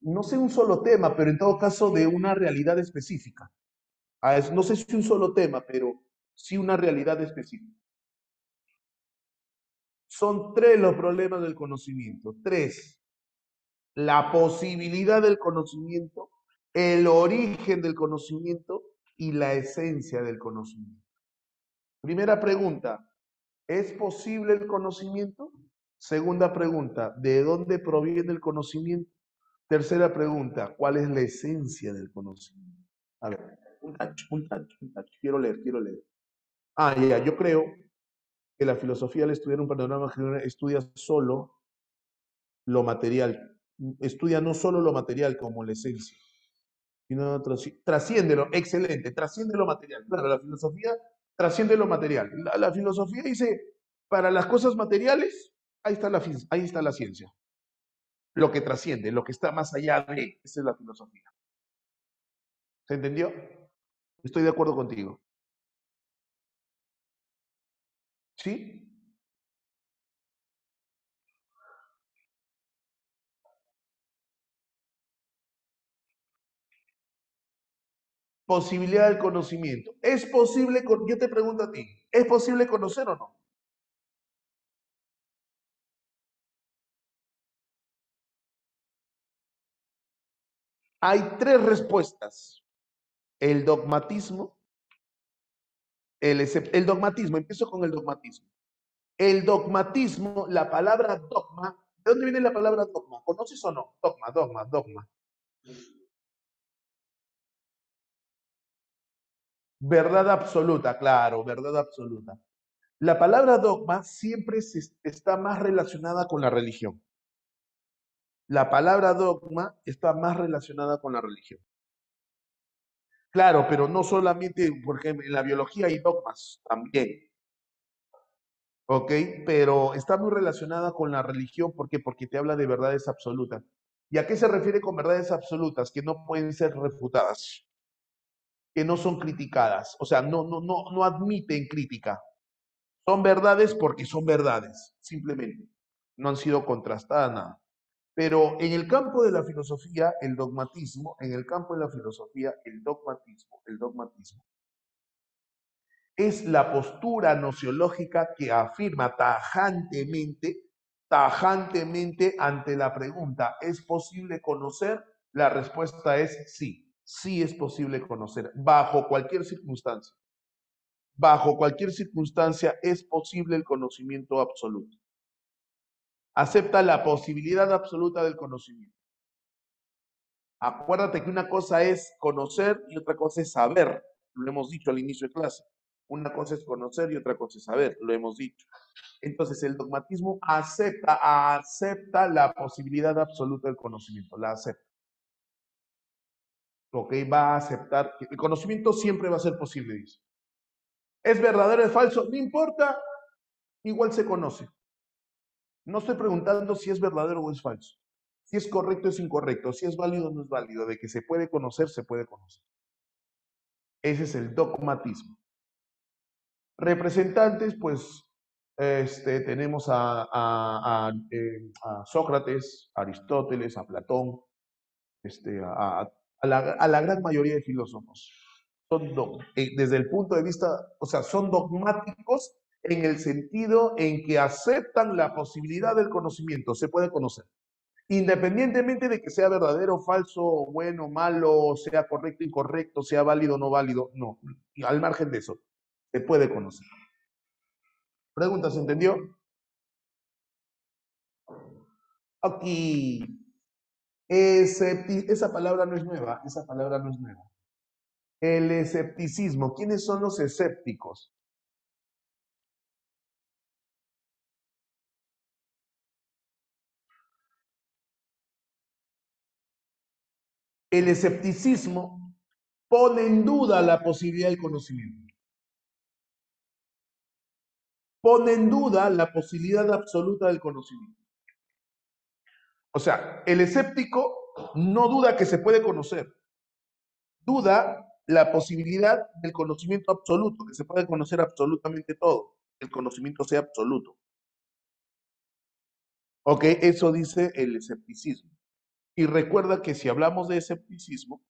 S1: no sé un solo tema, pero en todo caso de una realidad específica. No sé si un solo tema, pero sí una realidad específica. Son tres los problemas del conocimiento. Tres. La posibilidad del conocimiento, el origen del conocimiento y la esencia del conocimiento. Primera pregunta, ¿es posible el conocimiento? Segunda pregunta, ¿de dónde proviene el conocimiento? Tercera pregunta, ¿cuál es la esencia del conocimiento? A ver, un tacho. Quiero leer. Ya, yo creo que la filosofía al estudiar un panorama general estudia solo lo material. Estudia no solo lo material como la esencia, sino trasciende excelente, trasciende lo material. Claro, la filosofía trasciende lo material. La filosofía dice, para las cosas materiales, ahí está la ciencia. Lo que trasciende, lo que está más allá de, esa es la filosofía. ¿Se entendió? Estoy de acuerdo contigo. ¿Sí? Posibilidad del conocimiento. ¿Es posible, yo te pregunto a ti, ¿es posible conocer o no? Hay tres respuestas. El dogmatismo, el dogmatismo, empiezo con el dogmatismo. El dogmatismo, la palabra dogma, ¿de dónde viene la palabra dogma? ¿Conoces o no? Dogma. Verdad absoluta, claro, verdad absoluta. La palabra dogma siempre está más relacionada con la religión. La palabra dogma está más relacionada con la religión. Claro, pero no solamente, porque en la biología hay dogmas también, ¿ok? Pero está muy relacionada con la religión, ¿por qué? Porque te habla de verdades absolutas. ¿Y a qué se refiere con verdades absolutas? Que no pueden ser refutadas, que no son criticadas, o sea, no admiten crítica. Son verdades porque son verdades, simplemente. No han sido contrastadas nada. Pero en el campo de la filosofía, el dogmatismo, en el campo de la filosofía, el dogmatismo es la postura nociológica que afirma tajantemente ante la pregunta, ¿es posible conocer? La respuesta es sí, sí es posible conocer, bajo cualquier circunstancia. Bajo cualquier circunstancia es posible el conocimiento absoluto. Acepta la posibilidad absoluta del conocimiento. Acuérdate que una cosa es conocer y otra cosa es saber. Lo hemos dicho al inicio de clase. Una cosa es conocer y otra cosa es saber. Lo hemos dicho. Entonces, el dogmatismo acepta la posibilidad absoluta del conocimiento. La acepta. ¿Ok? Va a aceptar que el conocimiento siempre va a ser posible, dice. ¿Es verdadero o es falso? No importa. Igual se conoce. No estoy preguntando si es verdadero o es falso. Si es correcto, es incorrecto. Si es válido, no es válido. De que se puede conocer, se puede conocer. Ese es el dogmatismo. Representantes, pues, tenemos a Sócrates, a Aristóteles, a Platón, a la gran mayoría de filósofos. Desde el punto de vista, o sea, son dogmáticos en el sentido en que aceptan la posibilidad del conocimiento, se puede conocer. Independientemente de que sea verdadero, falso, bueno, malo, sea correcto, incorrecto, sea válido, no válido, no. Al margen de eso, se puede conocer. ¿Pregunta, se entendió? Aquí, esa palabra no es nueva, esa palabra no es nueva. El escepticismo, ¿quiénes son los escépticos? El escepticismo pone en duda la posibilidad del conocimiento. Pone en duda la posibilidad absoluta del conocimiento. O sea, el escéptico no duda que se puede conocer, duda la posibilidad del conocimiento absoluto, que se puede conocer absolutamente todo, que el conocimiento sea absoluto. Ok, eso dice el escepticismo. Y recuerda que si hablamos de escepticismo,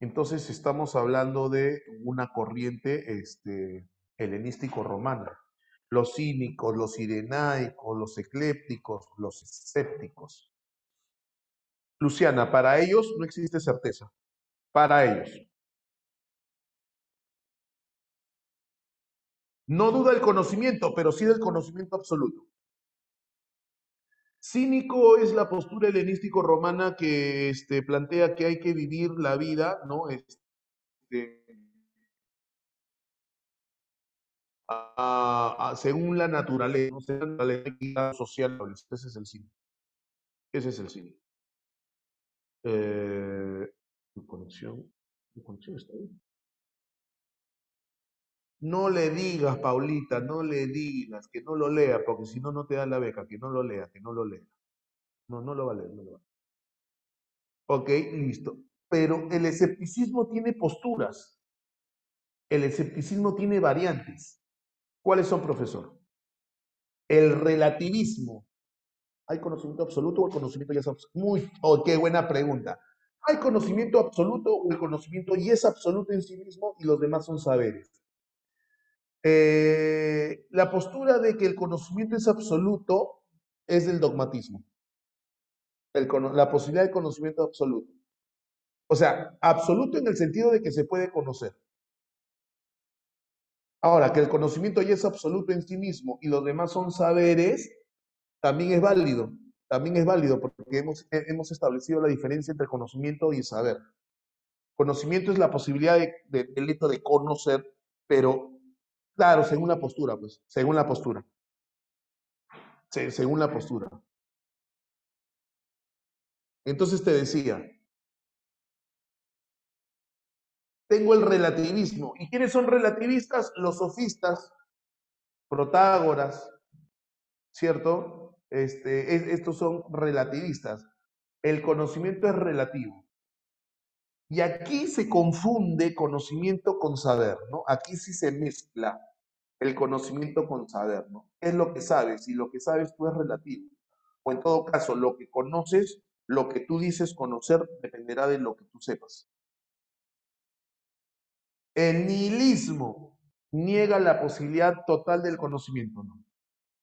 S1: entonces estamos hablando de una corriente helenístico romana. Los cínicos, los irenaicos, los eclépticos, los escépticos. Luciana, para ellos no existe certeza. Para ellos. No duda del conocimiento, pero sí del conocimiento absoluto. Cínico es la postura helenístico romana que plantea que hay que vivir la vida, ¿no? Según la naturaleza, ¿no? Según la naturaleza social. Ese es el cínico. Ese es el cínico. Tu conexión está bien. No le digas, Paulita, no le digas, que no lo lea, porque si no, no te da la beca, que no lo lea, que no lo lea. No, no lo va a leer, no lo va a leer. Ok, listo. Pero el escepticismo tiene posturas. El escepticismo tiene variantes. ¿Cuáles son, profesor? El relativismo. ¿Hay conocimiento absoluto o el conocimiento ya es absoluto? Oh, qué buena pregunta. ¿Hay conocimiento absoluto o el conocimiento ya es absoluto en sí mismo y los demás son saberes? La postura de que el conocimiento es absoluto es del dogmatismo. La posibilidad de conocimiento absoluto. O sea, absoluto en el sentido de que se puede conocer. Ahora, que el conocimiento ya es absoluto en sí mismo y los demás son saberes, también es válido. También es válido porque hemos establecido la diferencia entre conocimiento y saber. Conocimiento es la posibilidad del hecho de conocer, pero claro, según la postura, pues, según la postura. Según la postura. Entonces te decía, tengo el relativismo. ¿Y quiénes son relativistas? Los sofistas, Protágoras, ¿cierto? Estos son relativistas. El conocimiento es relativo. Y aquí se confunde conocimiento con saber, ¿no? Aquí sí se mezcla el conocimiento con saber, ¿no? ¿Qué es lo que sabes? Y lo que sabes tú es relativo. O en todo caso, lo que conoces, lo que tú dices conocer, dependerá de lo que tú sepas. El nihilismo niega la posibilidad total del conocimiento, ¿no?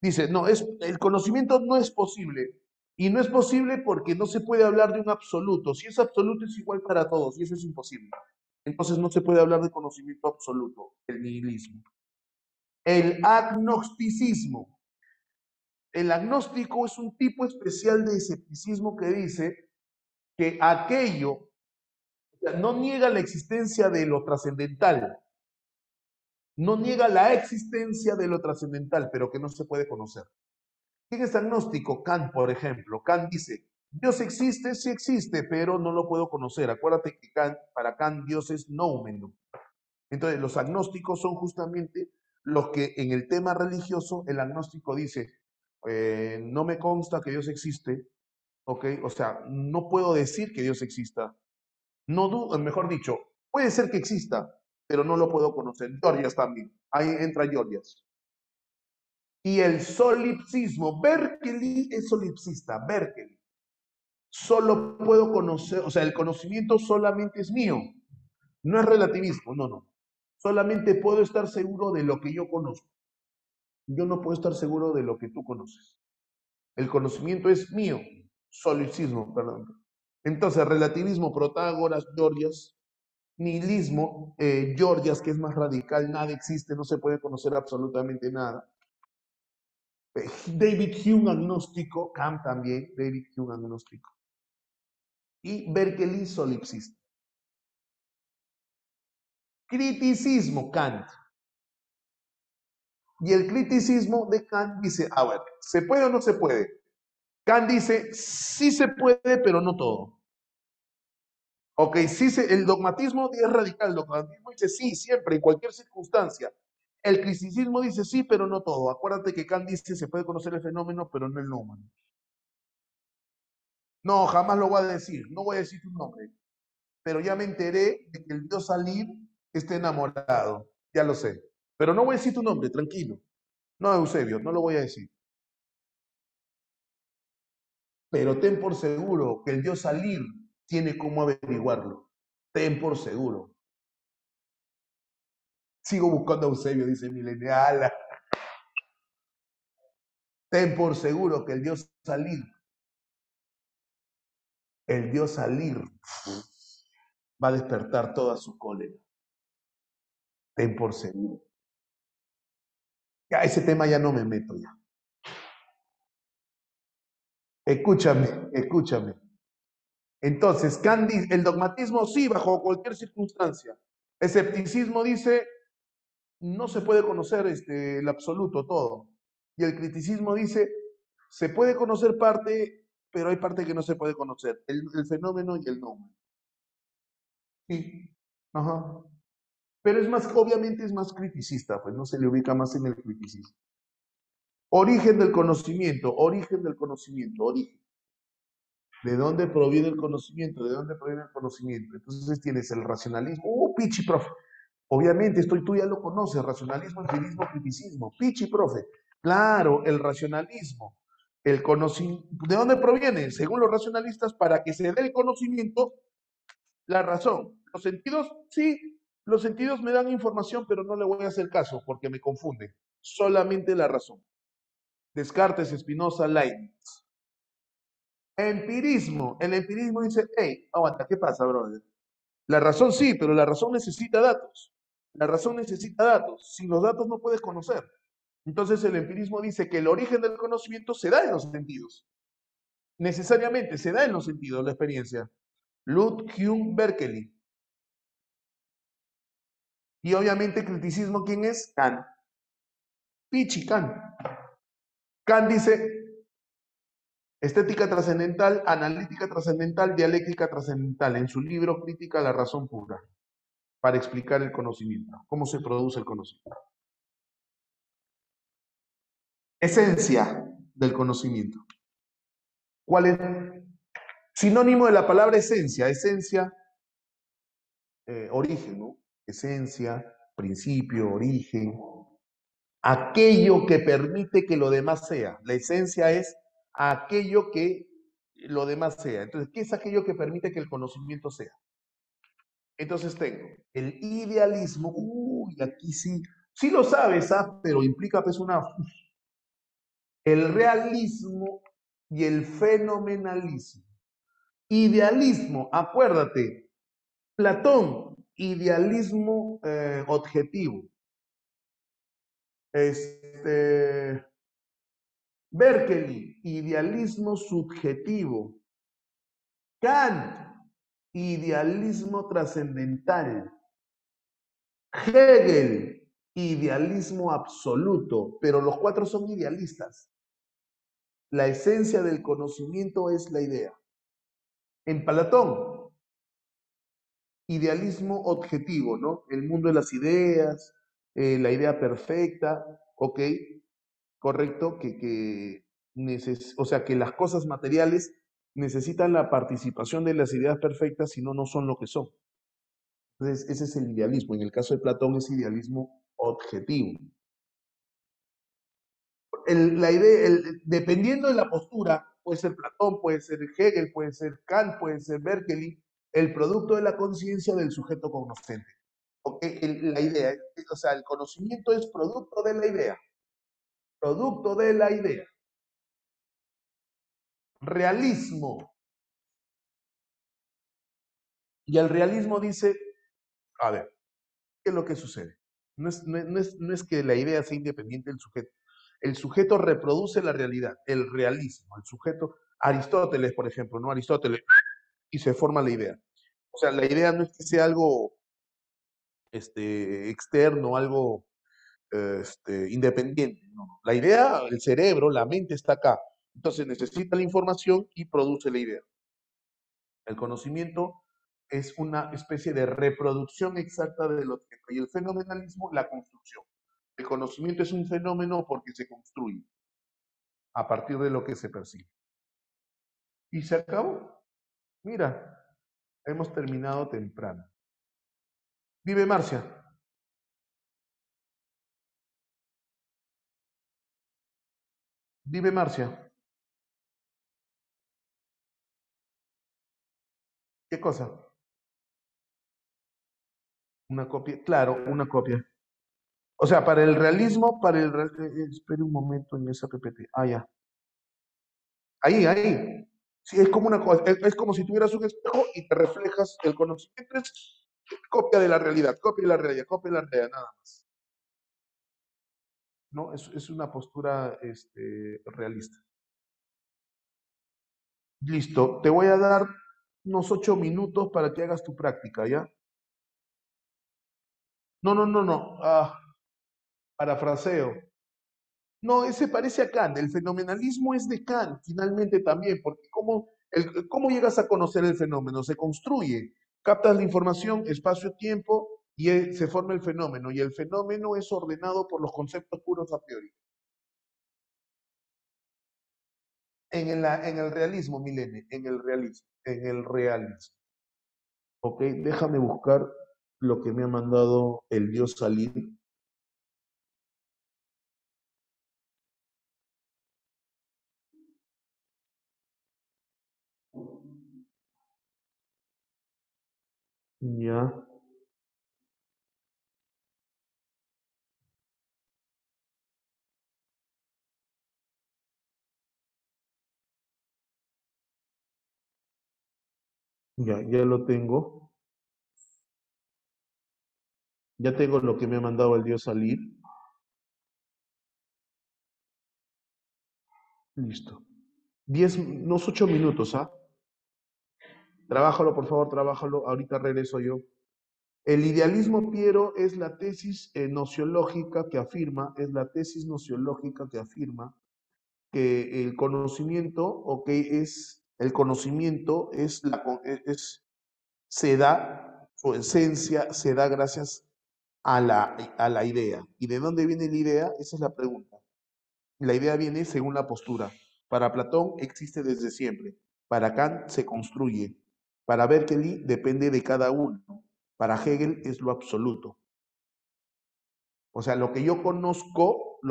S1: Dice, no, el conocimiento no es posible. Y no es posible porque no se puede hablar de un absoluto. Si es absoluto es igual para todos y eso es imposible. Entonces no se puede hablar de conocimiento absoluto, el nihilismo. El agnosticismo. El agnóstico es un tipo especial de escepticismo que dice que aquello, o sea, no niega la existencia de lo trascendental, no niega la existencia de lo trascendental, pero que no se puede conocer. ¿Quién es agnóstico? Kant, por ejemplo. Kant dice, Dios existe, sí existe, pero no lo puedo conocer. Acuérdate que para Kant Dios es noumeno. Entonces, los agnósticos son justamente los que en el tema religioso, el agnóstico dice, no me consta que Dios existe, ¿ok? O sea, no puedo decir que Dios exista. No dudo, mejor dicho, puede ser que exista, pero no lo puedo conocer. Georgias también. Ahí entra Georgias. Y el solipsismo. Berkeley es solipsista. Berkeley. Solo puedo conocer, o sea, el conocimiento solamente es mío. No es relativismo, no, no. Solamente puedo estar seguro de lo que yo conozco. Yo no puedo estar seguro de lo que tú conoces. El conocimiento es mío. Solipsismo, perdón. Entonces, relativismo, Protágoras, Georgias, nihilismo, Georgias, que es más radical, nada existe, no se puede conocer absolutamente nada. David Hume, agnóstico, Kant también, David Hume, agnóstico. Y Berkeley, solipsista. Criticismo, Kant. Y el criticismo de Kant dice, a ver, ¿se puede o no se puede? Kant dice, sí se puede, pero no todo. Ok, sí el dogmatismo es radical, el dogmatismo dice sí, siempre, en cualquier circunstancia. El criticismo dice sí, pero no todo. Acuérdate que Kant dice se puede conocer el fenómeno, pero no el nómeno. No, jamás lo voy a decir, no voy a decir tu nombre. Pero ya me enteré de que el Dios Salir está enamorado, ya lo sé. Pero no voy a decir tu nombre, tranquilo. No, Eusebio, no lo voy a decir. Pero ten por seguro que el Dios Salir tiene cómo averiguarlo. Ten por seguro. Sigo buscando a Eusebio, dice Milenial. Ten por seguro que el Dios Salir va a despertar toda su cólera. Ten por seguro. Ya, ese tema ya no me meto ya. Escúchame, escúchame. Entonces, el dogmatismo sí, bajo cualquier circunstancia. Escepticismo dice, no se puede conocer el absoluto, todo. Y el criticismo dice, se puede conocer parte, pero hay parte que no se puede conocer, el fenómeno y el nombre. Sí, ajá. Pero es más, obviamente es más criticista, pues no se le ubica más en el criticismo. Origen del conocimiento, origen del conocimiento, origen. ¿De dónde proviene el conocimiento? ¿De dónde proviene el conocimiento? Entonces tienes el racionalismo. Pichi, profe! Obviamente, tú ya lo conoces, racionalismo, empirismo, criticismo. Pichi, profe. Claro, el racionalismo. El conocimiento, ¿de dónde proviene? Según los racionalistas, para que se dé el conocimiento, la razón. Los sentidos, sí, los sentidos me dan información, pero no le voy a hacer caso porque me confunde. Solamente la razón. Descartes, Spinoza, Leibniz. Empirismo. El empirismo dice, hey, aguanta, ¿qué pasa, brother? La razón sí, pero la razón necesita datos. La razón necesita datos. Sin los datos no puedes conocer. Entonces el empirismo dice que el origen del conocimiento se da en los sentidos. Necesariamente se da en los sentidos la experiencia. Hume, Berkeley. Y obviamente criticismo, ¿quién es? Kant. Pichi, Kant. Kant dice estética trascendental, analítica trascendental, dialéctica trascendental, en su libro Crítica a la razón pura, para explicar el conocimiento, cómo se produce el conocimiento. Esencia del conocimiento. ¿Cuál es? Sinónimo de la palabra esencia. Esencia, origen, ¿no? Esencia, principio, origen. Aquello que permite que lo demás sea. La esencia es aquello que lo demás sea. Entonces, ¿qué es aquello que permite que el conocimiento sea? Entonces tengo el idealismo. Uy, aquí sí. Sí lo sabes, ¿ah? Pero implica pues una... El realismo y el fenomenalismo. Idealismo, acuérdate, Platón, idealismo objetivo. Berkeley, idealismo subjetivo. Kant, idealismo trascendental. Hegel, idealismo absoluto, pero los cuatro son idealistas. La esencia del conocimiento es la idea. En Platón, idealismo objetivo, ¿no? El mundo de las ideas, la idea perfecta, ¿ok? Correcto, o sea, que las cosas materiales necesitan la participación de las ideas perfectas, si no, no son lo que son. Entonces, ese es el idealismo. En el caso de Platón es idealismo objetivo. La idea, dependiendo de la postura, puede ser Platón, puede ser Hegel, puede ser Kant, puede ser Berkeley, el producto de la conciencia del sujeto cognoscente. La idea, o sea, el conocimiento es producto de la idea. Producto de la idea. Realismo. Y el realismo dice, a ver, ¿qué es lo que sucede? No es que la idea sea independiente del sujeto. El sujeto reproduce la realidad, el realismo. El sujeto, Aristóteles, por ejemplo, ¿no? Aristóteles, y se forma la idea. O sea, la idea no es que sea algo externo, algo independiente. No. La idea, el cerebro, la mente está acá. Entonces necesita la información y produce la idea. El conocimiento es una especie de reproducción exacta del objeto. Y el fenomenalismo, la construcción. El conocimiento es un fenómeno porque se construye a partir de lo que se percibe. Y se acabó. Mira, hemos terminado temprano. Vive Marcia. Vive Marcia. ¿Qué cosa? Una copia. Claro, una copia. O sea, para el realismo, espere un momento en esa PPT. Ah, ya. Ahí. Sí, es como es como si tuvieras un espejo y te reflejas el conocimiento. Es copia de la realidad, copia de la realidad, copia de la realidad, nada más. ¿No? Es una postura realista. Listo, te voy a dar unos 8 minutos para que hagas tu práctica, ¿ya? No. Parafraseo. No, ese parece a Kant. El fenomenalismo es de Kant, finalmente también, porque ¿cómo llegas a conocer el fenómeno? Se construye. Captas la información, espacio-tiempo, y se forma el fenómeno. Y el fenómeno es ordenado por los conceptos puros a priori. En el realismo, Milene, en el realismo. Ok, déjame buscar lo que me ha mandado el dios Salir. Ya, ya lo tengo. Ya tengo lo que me ha mandado el Dios salir. Listo. 8 minutos, ¿ah? Trabájalo, por favor, trabájalo. Ahorita regreso yo. El idealismo, Piero, es la tesis nociológica que afirma, que el conocimiento, ok, el conocimiento se da, su esencia se da gracias a la idea. ¿Y de dónde viene la idea? Esa es la pregunta. La idea viene según la postura. Para Platón existe desde siempre. Para Kant se construye. Para Berkeley depende de cada uno. Para Hegel es lo absoluto. O sea, lo que yo conozco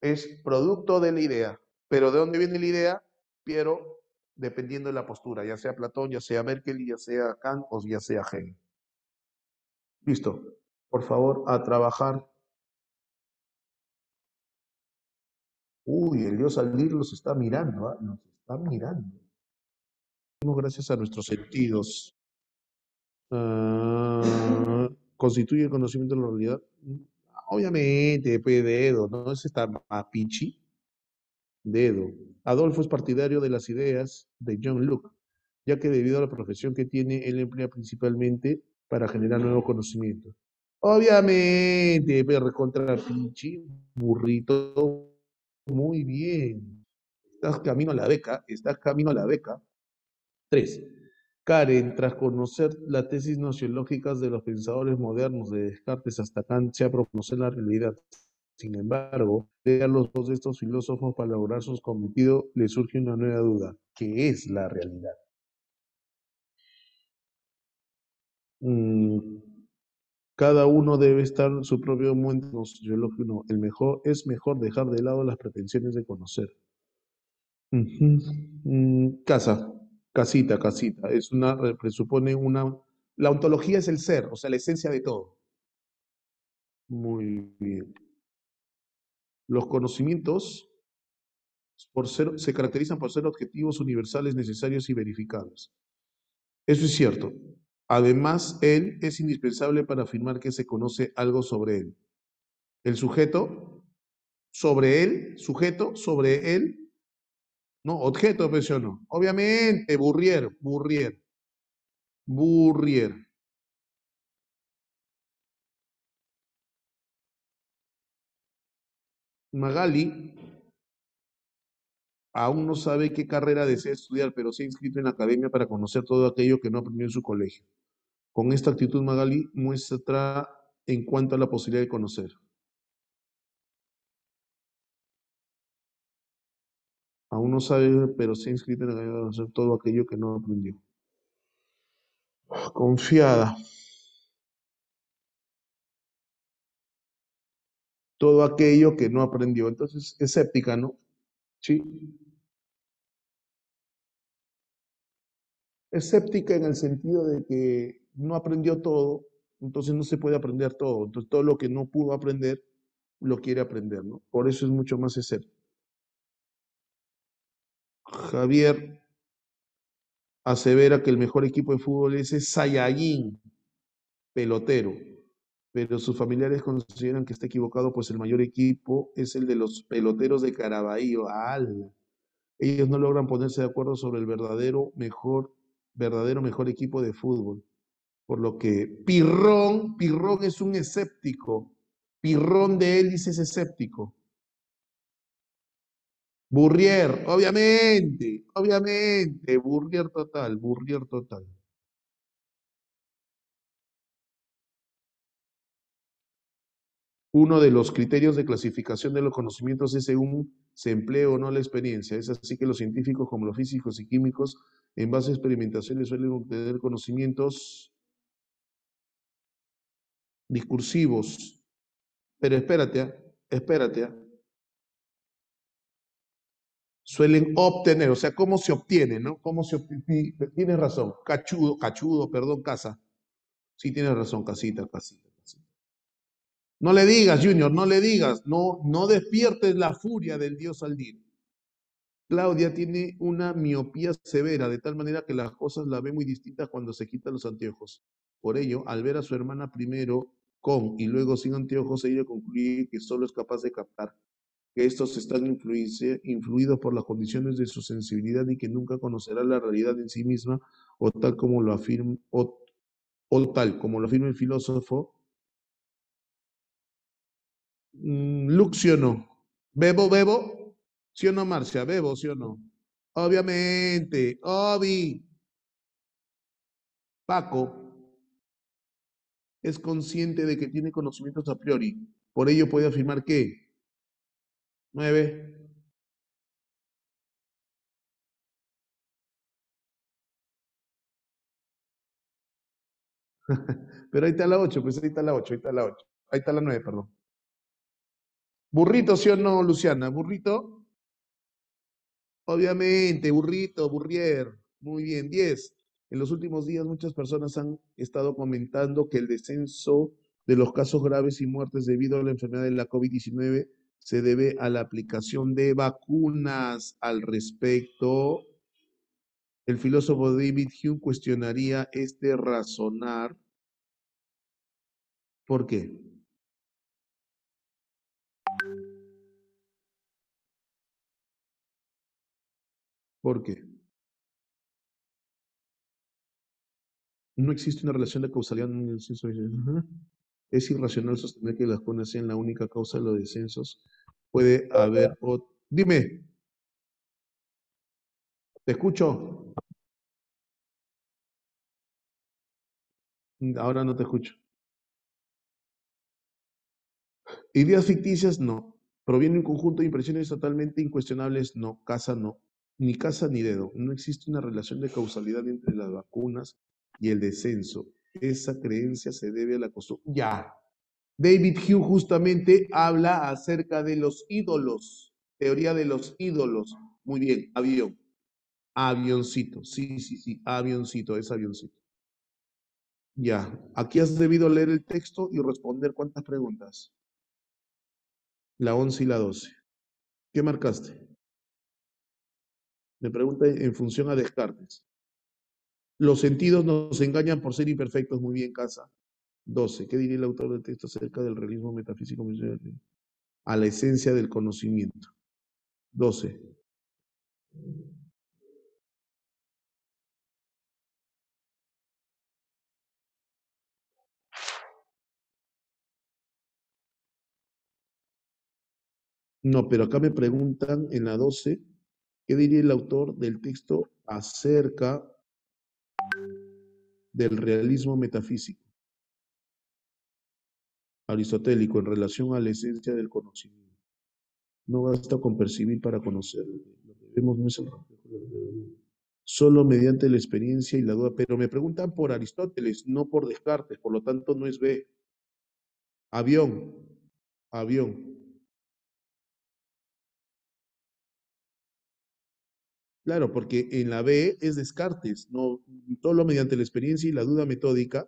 S1: es producto de la idea. Pero ¿de dónde viene la idea? Piero, dependiendo de la postura, ya sea Platón, ya sea Berkeley, ya sea Kant o ya sea Hegel. Listo. Por favor, a trabajar. Uy, el Dios salir los está mirando, ¿ah? Nos está mirando. Gracias a nuestros sentidos. ¿Constituye el conocimiento de la realidad? Obviamente, pues, dedo, ¿no? Ese está mapichi, dedo. Adolfo es partidario de las ideas de John Locke, ya que debido a la profesión que tiene, él emplea principalmente para generar nuevo conocimiento. Obviamente, pero contra pinche burrito, muy bien. Estás camino a la beca. 3. Karen, tras conocer las tesis nociológicas de los pensadores modernos de Descartes hasta Kant, se ha conocer la realidad. Sin embargo, leer los dos de estos filósofos para lograr sus cometidos, le surge una nueva duda. ¿Qué es la realidad? Mm, cada uno debe estar en su propio momento nociológico. No, es mejor dejar de lado las pretensiones de conocer. Ujú. Casa, casita. Presupone una. La ontología es el ser, o sea, la esencia de todo. Muy bien. Los conocimientos se caracterizan por ser objetivos universales necesarios y verificables. Eso es cierto. Además, él es indispensable para afirmar que se conoce algo sobre él. El sobre él, no, objeto, pues yo no. Obviamente, Burrier. Magali aún no sabe qué carrera desea estudiar, pero se ha inscrito en la academia para conocer todo aquello que no aprendió en su colegio. Con esta actitud, Magali muestra en cuanto a la posibilidad de conocer. Aún no sabe, pero se ha inscrito en la academia para conocer todo aquello que no aprendió. Confiada. Todo aquello que no aprendió. Entonces, escéptica, ¿no? Sí. Escéptica en el sentido de que no aprendió todo, entonces no se puede aprender todo. Entonces, todo lo que no pudo aprender, lo quiere aprender, ¿no? Por eso es mucho más escéptico. Javier asevera que el mejor equipo de fútbol es el Saiyajin, pelotero, pero sus familiares consideran que está equivocado, pues el mayor equipo es el de los peloteros de Caraballo. ¡Ala! Ellos no logran ponerse de acuerdo sobre el verdadero mejor equipo de fútbol. Por lo que Pirrón es un escéptico. Pirrón de hélice es escéptico. Obviamente, Burrier total. Uno de los criterios de clasificación de los conocimientos es según se emplee o no la experiencia. Es así que los científicos, como los físicos y químicos, en base a experimentaciones suelen obtener conocimientos discursivos. Pero espérate, Suelen obtener, o sea, ¿cómo se obtiene, no? ¿Cómo se obtiene? Tienes razón, cachudo, perdón, casa. Sí, tienes razón, casita. No le digas, Junior, no le digas, no despiertes la furia del dios Aldir. Claudia tiene una miopía severa, de tal manera que las cosas la ve muy distintas cuando se quita los anteojos. Por ello, al ver a su hermana primero con y luego sin anteojos, ella concluye que solo es capaz de captar que estos están influidos por las condiciones de su sensibilidad y que nunca conocerá la realidad en sí misma, o tal como lo afirma, o tal como lo afirma el filósofo Lux, ¿sí o no? Bebo, ¿sí o no, Marcia? Bebo, ¿sí o no? Obviamente, Obi, Paco es consciente de que tiene conocimientos a priori. Por ello puede afirmar que 9. Pero ahí está la 8, pues ahí está la 8, ahí está la 8. Ahí está la 9, perdón. Burrito, ¿sí o no, Luciana? Burrito. Obviamente, burrito, burrier. Muy bien, 10. En los últimos días muchas personas han estado comentando que el descenso de los casos graves y muertes debido a la enfermedad de la COVID-19 se debe a la aplicación de vacunas. Al respecto, el filósofo David Hume cuestionaría este razonar. ¿Por qué? ¿Por qué? No existe una relación de causalidad en el descenso. Ajá. Es irracional sostener que las vacunas sean la única causa de los descensos. Puede haber otro. Dime, te escucho. Ahora no te escucho. Ideas ficticias, no. Proviene un conjunto de impresiones totalmente incuestionables, no. Casa, no. Ni casa ni dedo. No existe una relación de causalidad entre las vacunas y el descenso. Esa creencia se debe a la costumbre. Ya. David Hume justamente habla acerca de los ídolos. Teoría de los ídolos. Muy bien, avión. Avioncito. Sí. Avioncito, es avioncito. Ya. Aquí has debido leer el texto y responder cuántas preguntas. La 11 y la 12. ¿Qué marcaste? Me pregunta en función a Descartes. Los sentidos nos engañan por ser imperfectos. Muy bien, casa. 12. ¿Qué diría el autor del texto acerca del realismo metafísico? A la esencia del conocimiento. 12. No, pero acá me preguntan en la 12, ¿qué diría el autor del texto acerca del realismo metafísico aristotélico en relación a la esencia del conocimiento? No basta con percibir para conocer. Lo que vemos no es el reflejo de lo que vemos. Solo mediante la experiencia y la duda. Pero me preguntan por Aristóteles, no por Descartes, por lo tanto no es B. Avión, avión. Claro, porque en la B es Descartes, no solo mediante la experiencia y la duda metódica.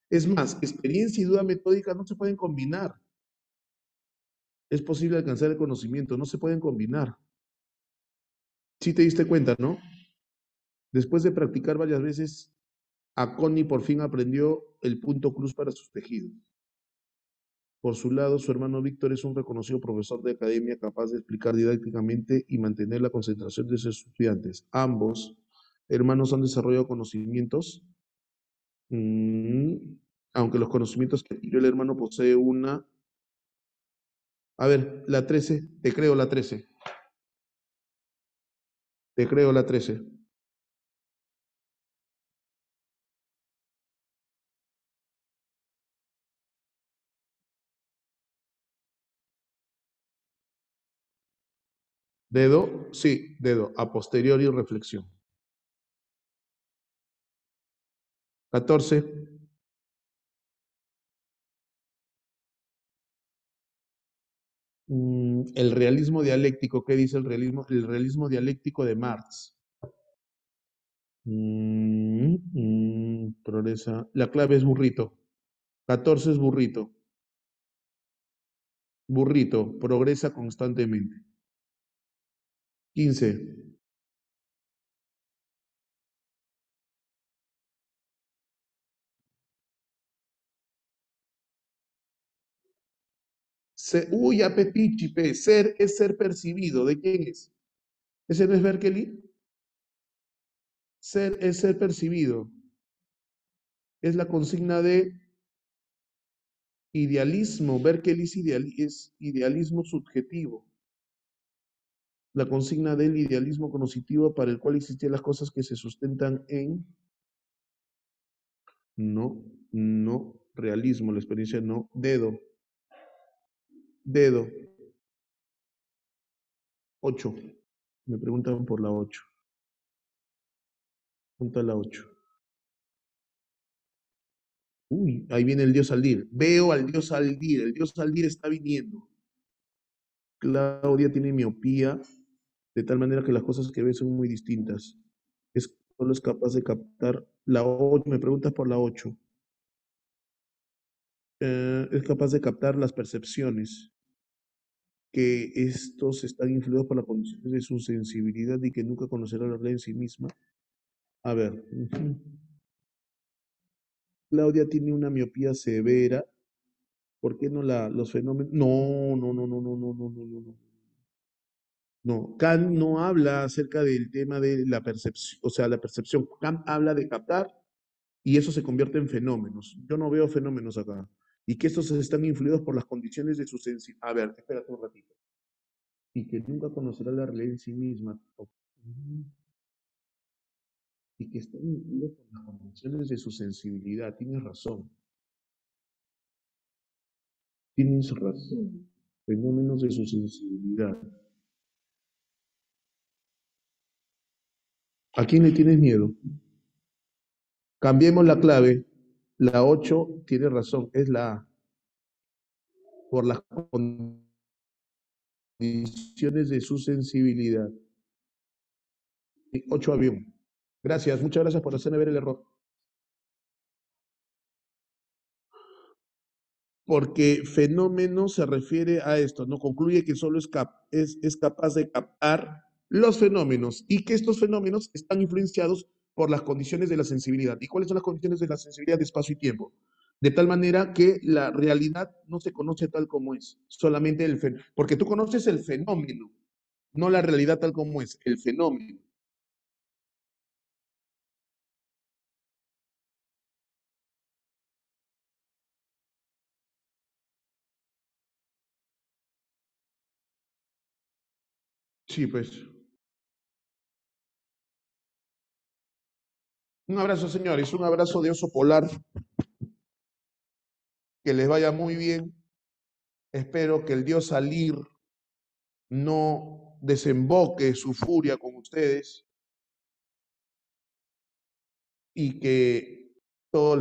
S1: Es más, experiencia y duda metódica no se pueden combinar. Es posible alcanzar el conocimiento, no se pueden combinar. Sí te diste cuenta, ¿no? Después de practicar varias veces, Connie por fin aprendió el punto cruz para sus tejidos. Por su lado, su hermano Víctor es un reconocido profesor de academia capaz de explicar didácticamente y mantener la concentración de sus estudiantes. Ambos hermanos han desarrollado conocimientos, mm, aunque los conocimientos que adquirió el hermano posee una... A ver, la 13, te creo la 13, te creo la 13. Dedo, sí, dedo, a posteriori reflexión. 14. El realismo dialéctico, ¿qué dice el realismo? El realismo dialéctico de Marx. Progresa. La clave es burrito. 14 es burrito. Burrito, progresa constantemente. 15. Uy, a Pepichipe. Ser es ser percibido. ¿De quién es? ¿Ese no es Berkeley? Ser es ser percibido. Es la consigna de idealismo. Berkeley es idealismo subjetivo. La consigna del idealismo cognitivo para el cual existían las cosas que se sustentan en no, realismo, la experiencia no, dedo, 8. Me preguntan por la 8. Pregunta la 8. Uy, ahí viene el dios Aldir. Veo al dios Aldir. El dios Aldir está viniendo. Claudia tiene miopía, de tal manera que las cosas que ve son muy distintas. Solo es capaz de captar la 8. Me preguntas por la 8. Es capaz de captar las percepciones, que estos están influidos por las condiciones de su sensibilidad y que nunca conocerá la realidad en sí misma. A ver, Claudia tiene una miopía severa. ¿Por qué no los fenómenos? No, no, no, no, no, no, no, no, no, no. No, Kant no habla acerca del tema de la percepción, o sea, la percepción. Kant habla de captar y eso se convierte en fenómenos. Yo no veo fenómenos acá. Y que estos están influidos por las condiciones de su sensibilidad. A ver, espérate un ratito. Y que nunca conocerá la realidad en sí misma. Y que están influidos por las condiciones de su sensibilidad. Tienes razón. Tienes razón. Fenómenos de su sensibilidad. ¿A quién le tienes miedo? Cambiemos la clave. La 8 tiene razón, es la A. Por las condiciones de su sensibilidad. 8 avión. Gracias, muchas gracias por hacerme ver el error. Porque fenómeno se refiere a esto, ¿no? Concluye que solo es capaz de captar los fenómenos y que estos fenómenos están influenciados por las condiciones de la sensibilidad. ¿Y cuáles son las condiciones de la sensibilidad de espacio y tiempo? De tal manera que la realidad no se conoce tal como es, solamente el fenómeno. Porque tú conoces el fenómeno, no la realidad tal como es, el fenómeno. Sí, pues. Un abrazo, señores, un abrazo de oso polar, que les vaya muy bien. Espero que el dios Salir no desemboque su furia con ustedes y que todo